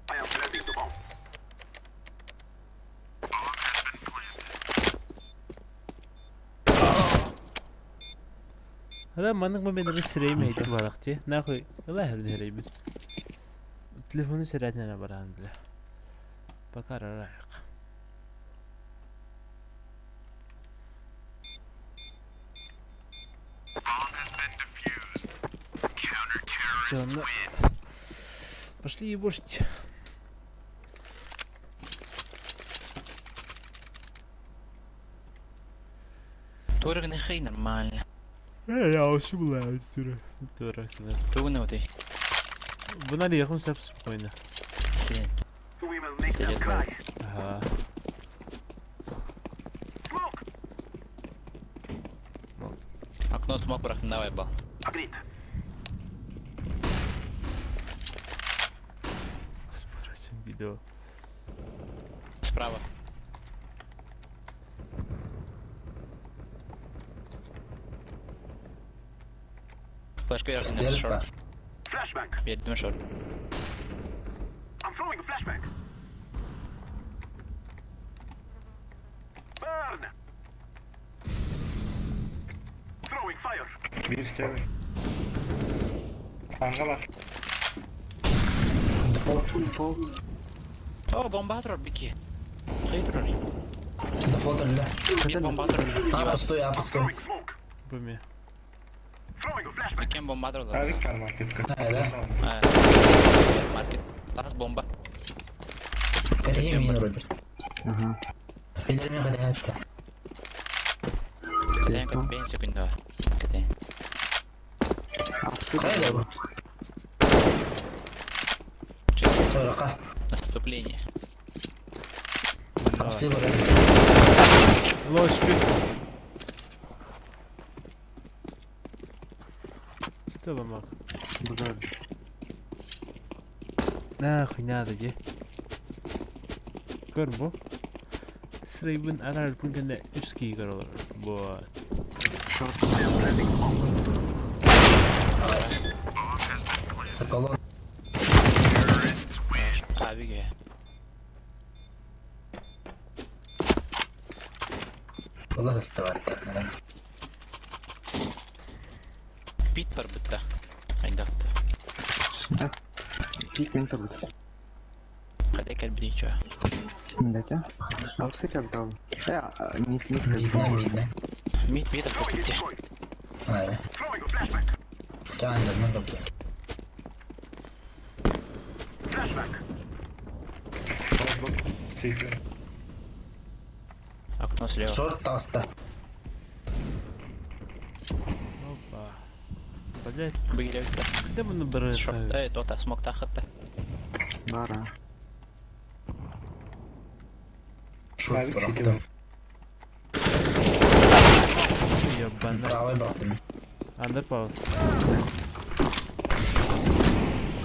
I am planting the bomb. هذا ما نقدر بين السريم هيك بارقتي ناخذ الله يهدي هريب تليفوني سرعتنا انا برهان بالله بكار رايق Всё, пошли ебошить. Турик нехай нормально. Я вообще блядь, дура. Ту не оти. Бuna yakın sap спокойно. We will make them cry. Ага. Smoke. Окно смог брахнуть, давай бал. Agreed. Спрашиваем видео. Справа. Флешка я размер шорт. Flashbang. Едем шорт. I'm throwing a flashbang. Burn. Throwing fire. Bir istiyorum. Kanka bak. Default. О, бомбатор бики. Хейтрор. Default اللي. Бит бомбатор. Пустой. Throwing smoke. Бumi. Throwing a flashbang. Бикем бомбатор. Abi kar marketka. Да. Маркет. Тарас бомба. Перейди мину, Роберт. Перейди меня, когда я это. Лен как пенсию кино. Кате. Какая дорога? Сорока. Наступление. Апсила, да. Лось пик. Tamam. Нахуй надо, где? Gör bu. Sırayın arar punkende üst giy gör olur. Bu. Соколон. Abi ge. والله استوعبت. Bit var bitti. Aynen. Пик интернет. Hadi gel bir içe. Дайте. А все как дал? Мид. Видно. Mid bir de Throwing bitti. a decoy. Aynen. Throwing a flashbang. Candır mı kapı? Flashbang. Çekiyorum. Окно слева. Шорт таста. Опа. Блять, Бігля відте. де воно бере? Шорт. Тота, смок тахата. Бара. Шорт Abi bıraktım. çekiyorum. Ёбана. Правый бахтами. Underpass.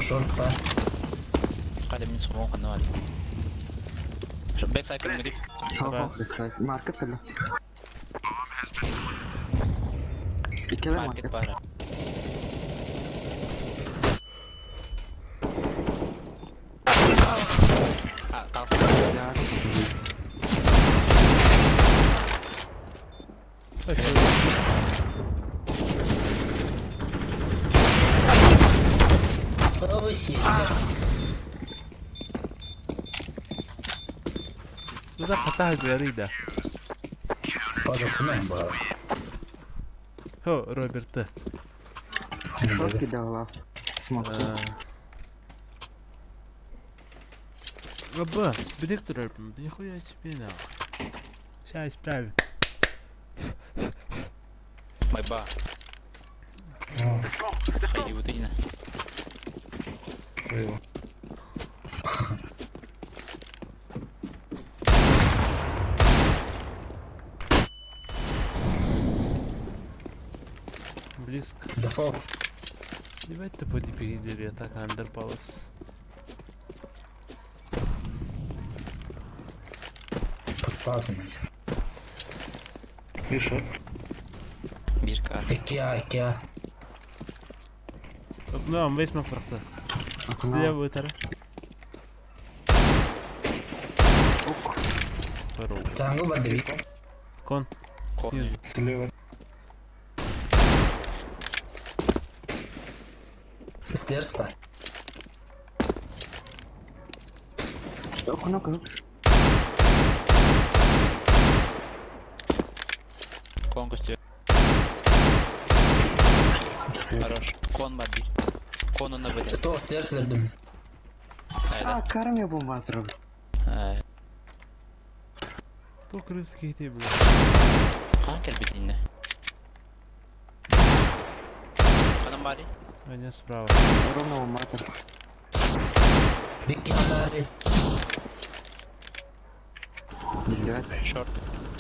Шорт па. قاعد من سمو قناه علي شو باك سايكل مدي هاف راس. اكسايت ماركت كله كده ماركت ماركت بارا يا Oh shit. ده فتحت جريدة. Pode comer embora. هو روبرت. شورت كده والله سموك Abbas, بدك تضرب بدي اخويا اتش شاي سبرايف. ماي با خلي ودينا ايوه Близко. Дефолт. Давайте подипили так андерпалас. Подпасывай. Bir shot. bir kar Ikea. نعم بس ما فرقته. سليا ترى. فرو. Jangan berdiri. كون. снизу. Слева. Stairs pa. اوكي كون كستير хорош كون بدي كون انا بدي Кто stairs verdim. كارم يا بومبا ترى تو كريس كيتي بلا. قاكل بدينا انا مالي انا سبراو. روما ماتر Bikin ada بالله شورت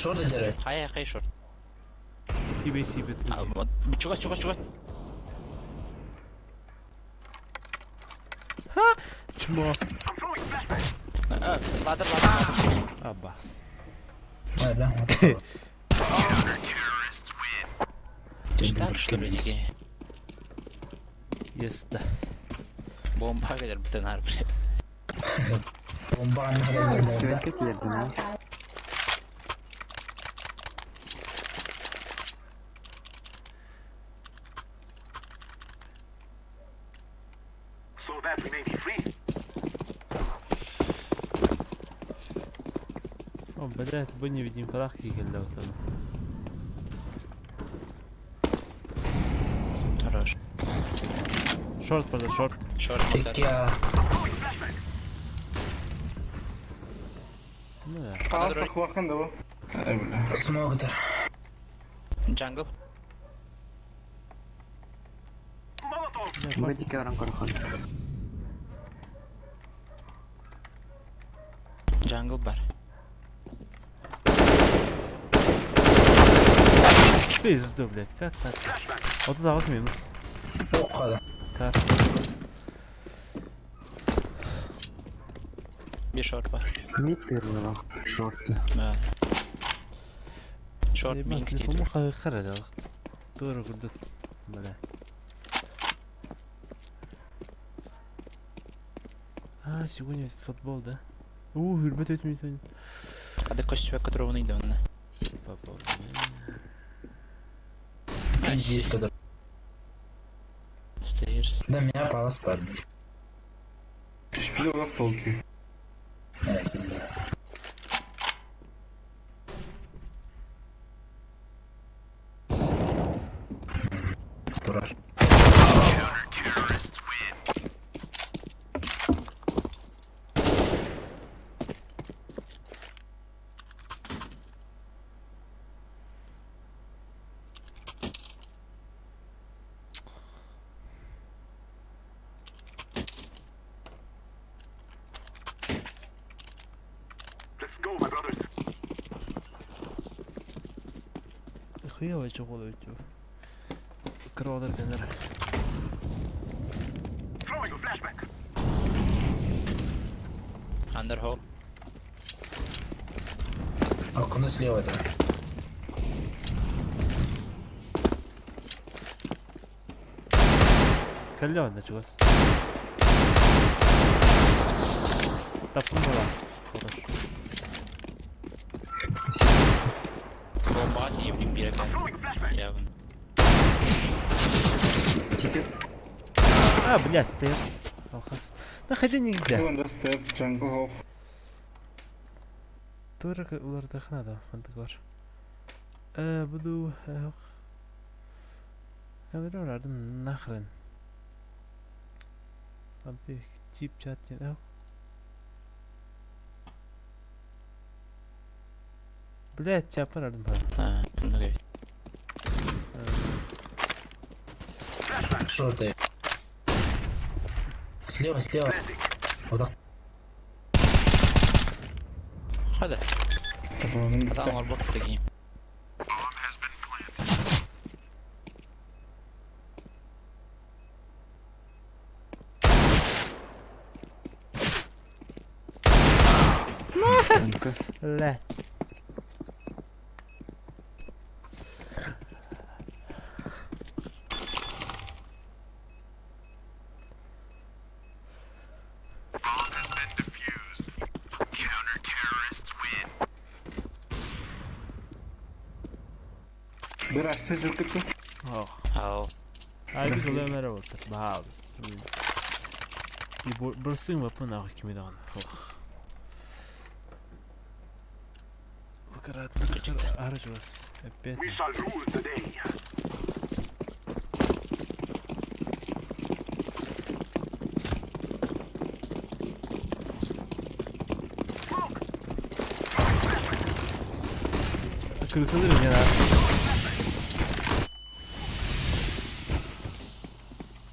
short aja. هاي اخي شورت تي بي سي بت. شوف شمو. بعد Abbas. Ada. اشتاق شو بدي يستا. بوم حاجه دربتنا عارف Bomba ada. اشتبكت يدنا So that we may be free. بدأت بني بدي فراغ كي كله وتنو. хорош شورت برضه شورت. شورت Ikea. لا. Kalsak vakın da bu. Eyvallah. Smoke da. جانجل بدي كارم كرخان جانجل بار Пизду, блядь, как так? Вот это вас минус. Yok kadar. Как? bir short var ميتر والله شورت short ما min تليفون كتير خرج دور قدك بلا. сегодня футбол, да? Hürmet etmeyin. هذا كوش شوية كتروني يدونا Иди kadar. stairs Да меня палас падает. Hiçbir de bak polki. Evet. Durar. Хыява чоголо өтү. Кыралар кенер. Throwing a flashback. Under hole. Окно слева это. Калля анда чугас. Тапкын бала. Хорош. Bomba atayım bir yere ben. Ya bunu. Тикет. А, блядь, стейрс. Алхас. Да ходи нигде. Wonder Stairs, Jungle Hall. Тура уларда ханада фантик бар. Буду камералардын нахрен. Фантик чип чаттин. Блядь, чапарардын бар. Ha, bunu gör. Шорты. Слева. Вот так. Hadi. Kapanın Adam var bot takayım. لا Biraz çocuk gitti. Au. Abi kolay merhaba. Bağlı. Bursın mı bu ne kimi daha? Karat aracımız. Hep We shall rule today. kırılır ya.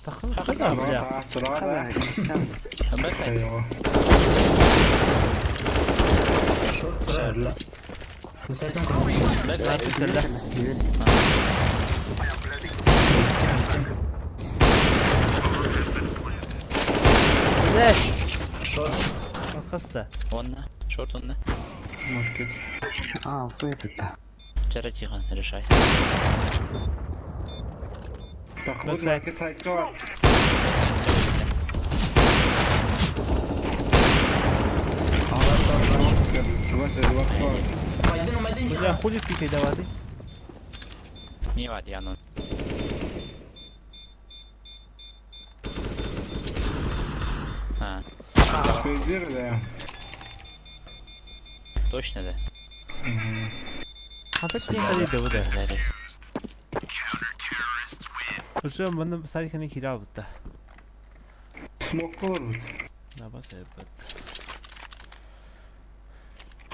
Takıl kadar ya. Sırada. Bak Eyvah. Шорт правильно. За этим Шорт. Arkası onunla. Short onunla. Market. А, выпито. Çare çıkan решай. Так, Backside. вот market side var. Бля, хули пикай давай. Не var ya onun. Ha, Gözleri de ya. точно да. Hafif bir kere de bu da. Nerede? Şu an bana sadece ne kira bitti. Smoke olur. Ne bas yapıp.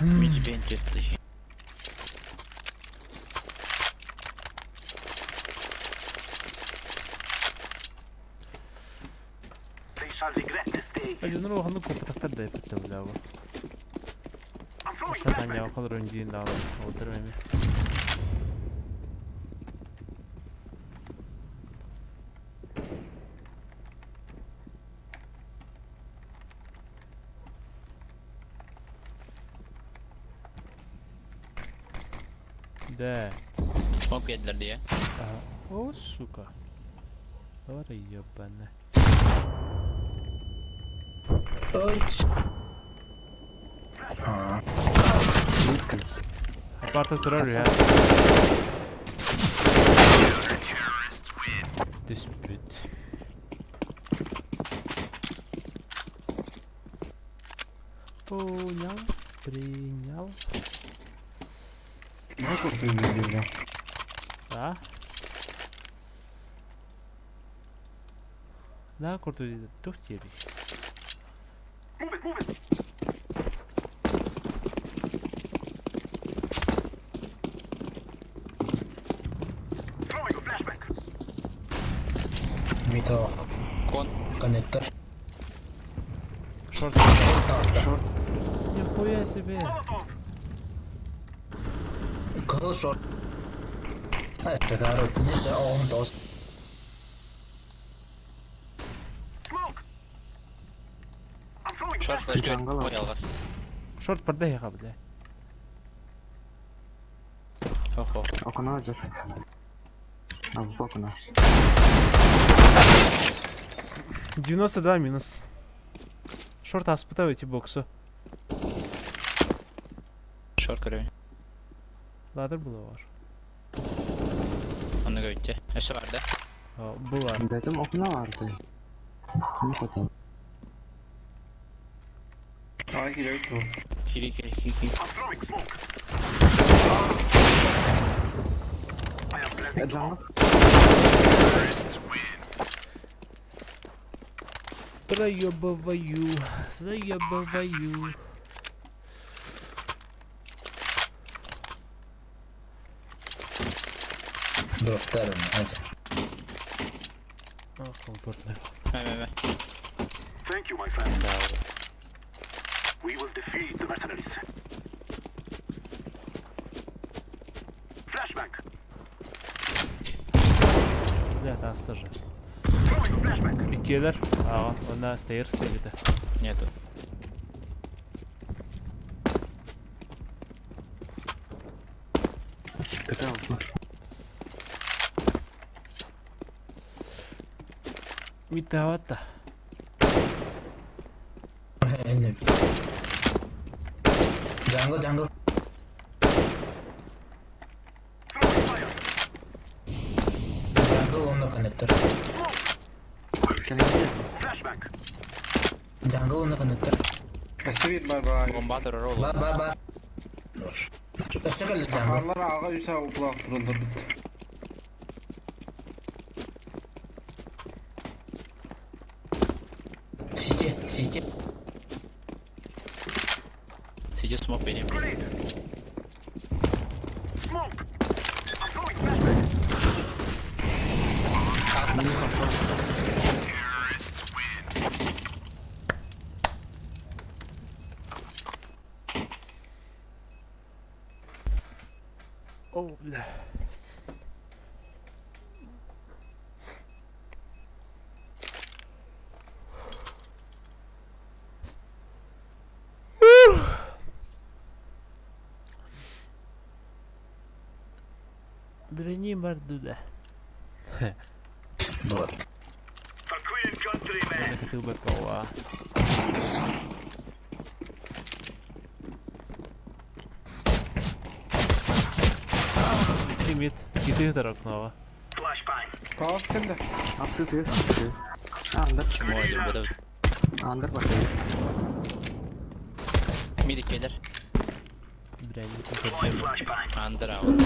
Mid ben çıktı. They shall regret this day. Acı nur ohanı kopataklar da yapıp bula bu. I'm throwing Zaten flashback. ya o kadar önceyim daha var. Oturmayayım. Да. Smoke yediler diye. Ага. О, сука. Давай ёбаная. Aparta durar ya. Dispute. Понял. Принял. Ne kurtuluyor ya? Да. Да, круто. Тух тебе. Move it, move it. Throwing a flashback. Мито. Kon. Коннектор. Шорт. Шорт. Нихуя себе. Molotov. Кого шорт? Сахалыы. Нээсээ оон доос. Smoke! I'm throwing Short flashbang. flash Jungle koy algas. Short pardeh ya qabla. Oho. Okuna jar. Abi okuna. 92 минус. Short аспытывайте боксу. Short görüyorum. Ladder bulu var. Onu gördü. Eşe vardı. Bu var. Dedim okuna vardı. Kim kodu? Ay gidiyor bu. Kiri. I'm throwing smoke. I am blending. Jungle. Заебываю. Дроптарım. Hadi. Комфортно. Hemen. Thank you, my friend. We will defeat the mercenaries. Flashbang. Бля, та стажа. Throwing flashbang. Пикелер. Она стейр севита. Нету. Такая окна. Митавата. Enne. Jungle. Throwing fire. Jungle onunla connector. Can you hear? Flashbang. Jungle onunla connector. Kasvit var. Bomba atır roll. Ba. Dur. Eşe kalır jungle. Karlar ağa üsa uplaq duruldur bitti. City. Sici smoke benim. Grenade. Smoke. I'm throwing flashbang. Oh, bля. Birinci barduda. Dur. For Queen and Country, man. Ana katubar kawa. Limit. Gidiyor taraf nova. Flashbang. Kaos kimde? Upstairs. Under. Muhacir böyle. Under bak. Mid gelir. Birinci Deploying katubar. flashbang. Under out.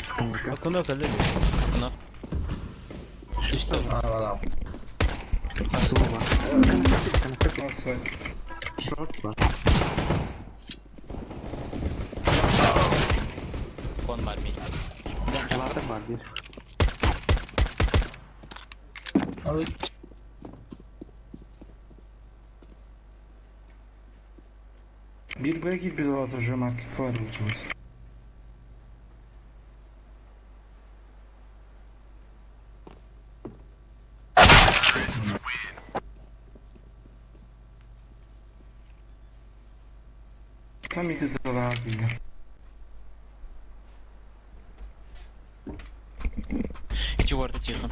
Sıkıntı. Bakın kalır. Bunu. Üstte. Valla. Su var. Connector. Nasıl? Short var. Kon var mid. Ladder var bir. Abi. Bir belki bir daha atacağım artık var olacağız. Tam iyi de daha iyi. İki vardı tihon.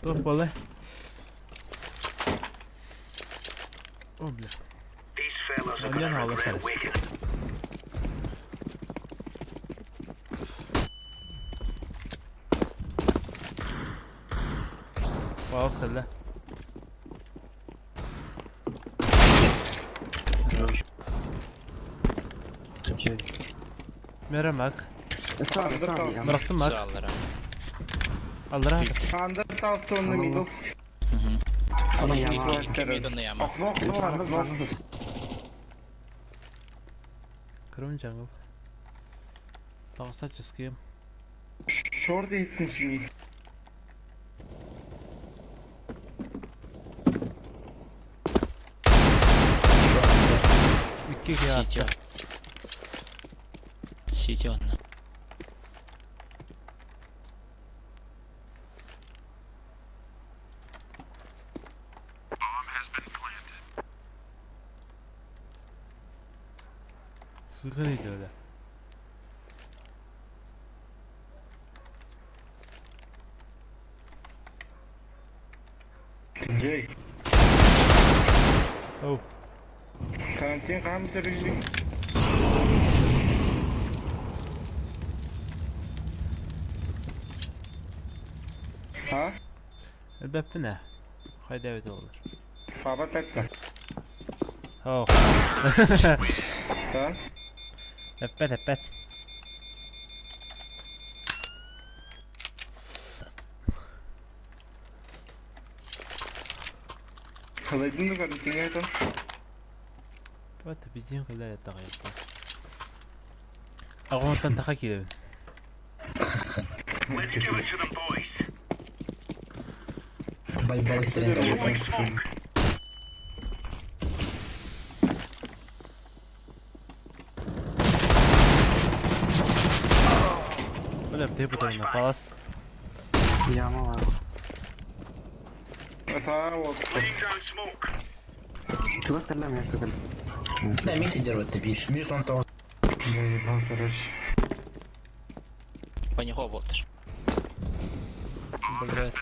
Dur bala. Oh, bля. These fellas are Ondan gonna hava regret fellas. waking. Vals خله. Şey. Merhamak. Sağ ya. Bıraktım bak. Sağlara. Aldıra. Kandır tansiyonlu middle. Ama İki yama. midonda yama. Okno var okno. Кроме джангл. Толстаческие. Short ettin şimdi. İki kıyasta. Сити он. Sıkı neydi öyle? TJAY. Oh. Karantin kan terörü. Ha? الباب هنا. هاي داوي تولر. Baba petta. Oh. Ha? Öppet. Kalaydın da karantin yakan. What بيجين كلها يتغير. أغلب تنتخى كذا. Let's give it to them, boys. Bay balık tren Throwing smoke. ولا بتهبط من خلاص. Yağma var. Hata oldu. Laying down smoke. شو بس كلام يا سكل. لا مين تجربة تبيش 118 Lan kardeş. Понюхал болтыр. Блядь.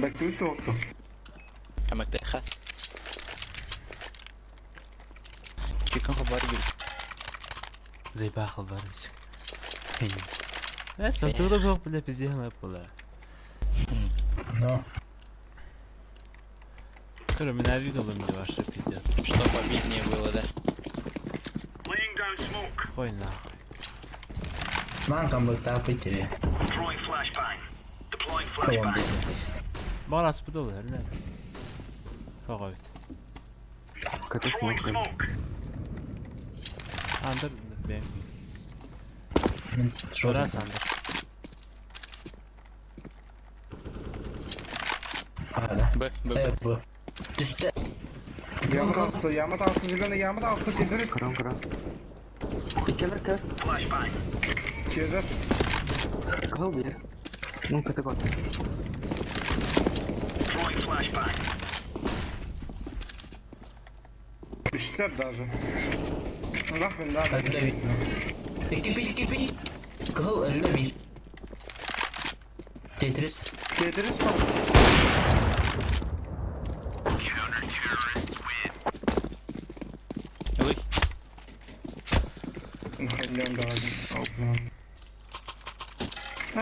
Bekliyor ki oldu. Хамак дайха. Чекан хабар гил. زي باخذ برج. بس انت تضرب بلا بزيها ما يبغى. No. كل من أبي قبل ما يواشر بيزات. Что победнее было, да? Laying down smoke. خوي ناخذ. Man kan balık daha kötü. Throwing flashbang. Deploying Tamam flashbang. desin. ما راس بدول هرنا. فقط. كنت اسمه Throwing smoke. عندر بين. من شو راس عندر. هذا Б. ايه bu. Düştü. Yağma altı zilene yağma altı getiririz. كرام. يكلر كيف؟ Flashbang. Çezer. هو بير. ممكن تقعد. Throwing flashbang. Düştüler даже. Bakın daha da. Hadi bir. İki. Kıl önüne bir. Tetris. Getiririz bak. Вы. Нахрен daha.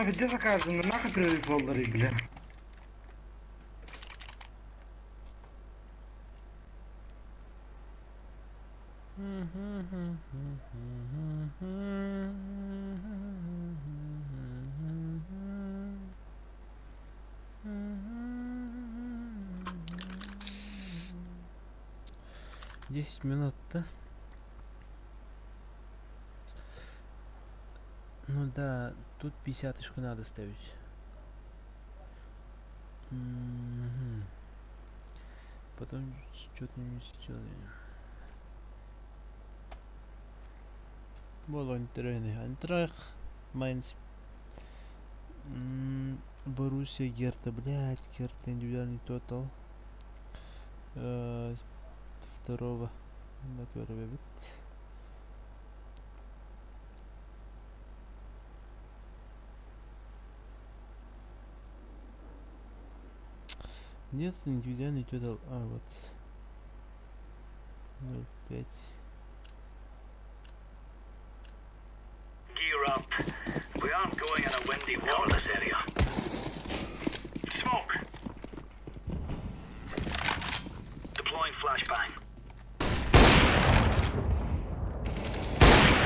Abi de sakarsın. Ne kadar bir folları bile. Десять минут-то. Ну да, тут 50-шку надо ставить. Потом что-то не сделаем. Болон тройный антрах. Майнс. Боруссия Герта, блядь, Герта индивидуальный тотал. Второго на первый бит. Нет, индивидуальный тотал. Вот. 0,5. Gear up. We aren't going in a windy waterless area. Smoke. Deploying flashbang.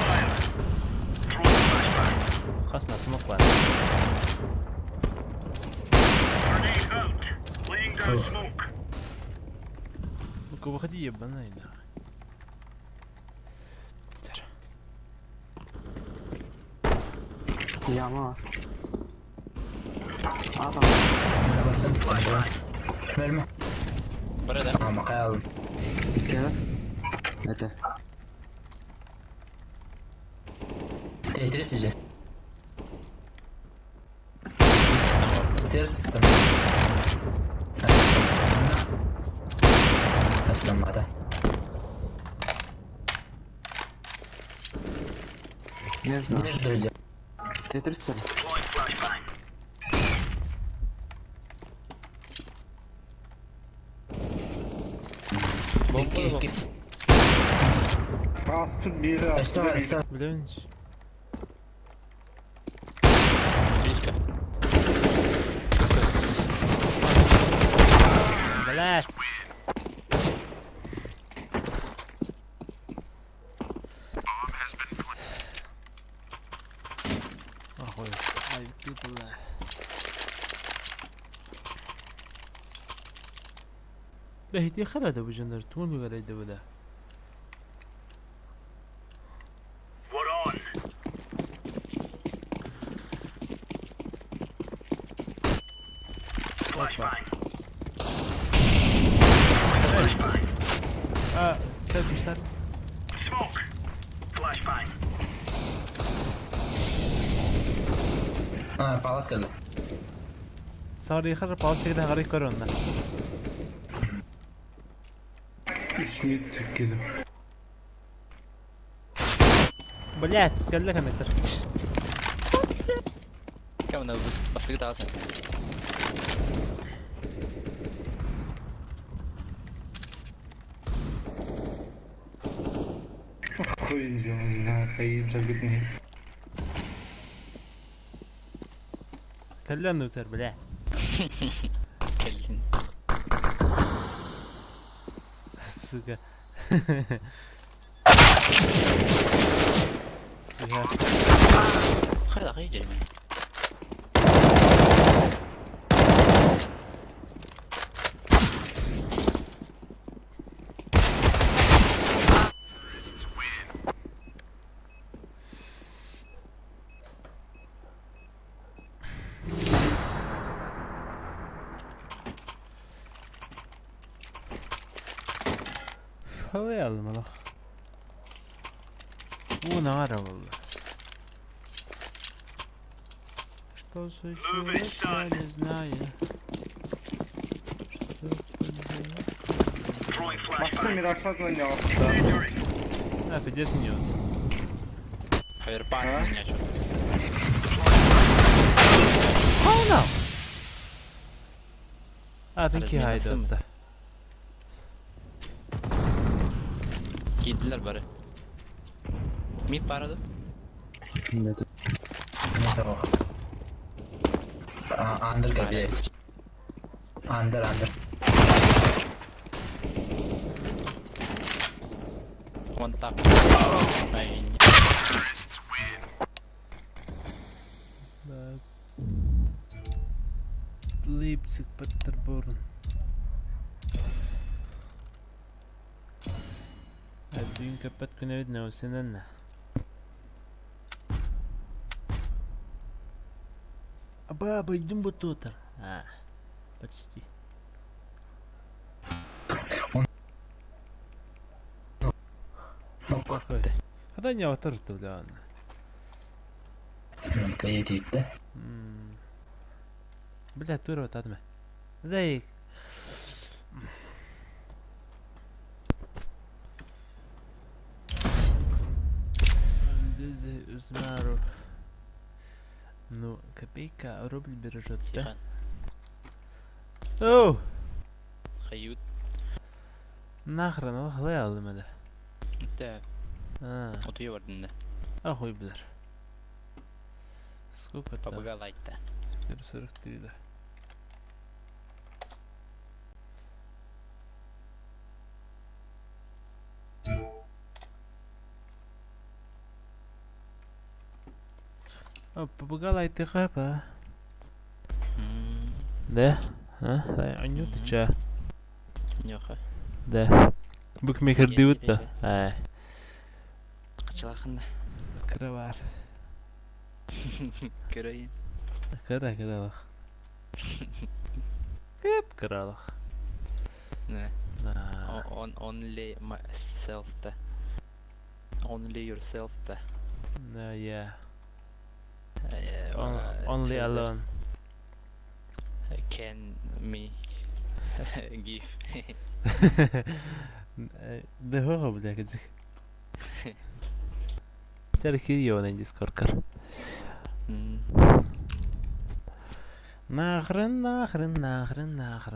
Fire. Throwing flashbang. خاصنا سموك بعد. Grenade out. Laying down smoke. Ну-ка выходи, ебаный нахуй. Yağma var. Adam. Verme. Burada. Ama kayalım. يكلر. هذا. Tetris iyice. Upstairs system. Custom ada. Не знаю. Между людьми. Тетрис что ли? Deploying flashbang. Aspın biri aspın biri. Блядь. Близко. Блядь. Охуй. Ай, ты, бля. ده هي خلده بجندر تون ولا يدوله We're on. Flashbang. Flashbang. ثلاث مستر Smoke. Flashbang. Palas geldi. صار يخرب باوس كده غريب كورونا İsmi tükkedim. блядь قال لك انا ترى كم انا بس لقيت عاصم. Koyacağım ha kayıp çabukni. كلمنا وتر بلاه كلين. سكا خير اخي جري. هو يا الملخ مو نارة والله что случилось я не знаю Throwing Başka flashbang. mirasatla ne yaptı? Incendiary. لا في جسم يود خير بعد من يشوف. oh no I think he Aracın hide yanası mı? hatta Giydiler bari. Mid paradı. Нет. Neyse bak. Under geldi. Under. Kontak. Ay. Лейпциг Петербург الدين كبت كنا بدنا وسننا أبا يدين بتوتر почти Плохой. هذا не وترت ولا أنا Kayıt gitti. بلع تورة وتعدمه زيك زي اسمارو نو كبيكا روبل برجوت Sihan. اوه خيوط. ناخر انا خلاص ماذا انت otuyor vardın. اخوي بلر سكوب كتا Papaga like that. bir sırık değil de Papagala ti pa. ده ها عنيو تجاه Yok. ده bookmaker ديوت ده Kaçalakında. كره var Göreyim. كره لخ كيف كره لخ Ne? لا Only myself da. Only yourself da. لا yeah Yeah, only alone can me give. ده هو بدك تجيك تركي يونا ديسكورد كر Hmm. ناخرن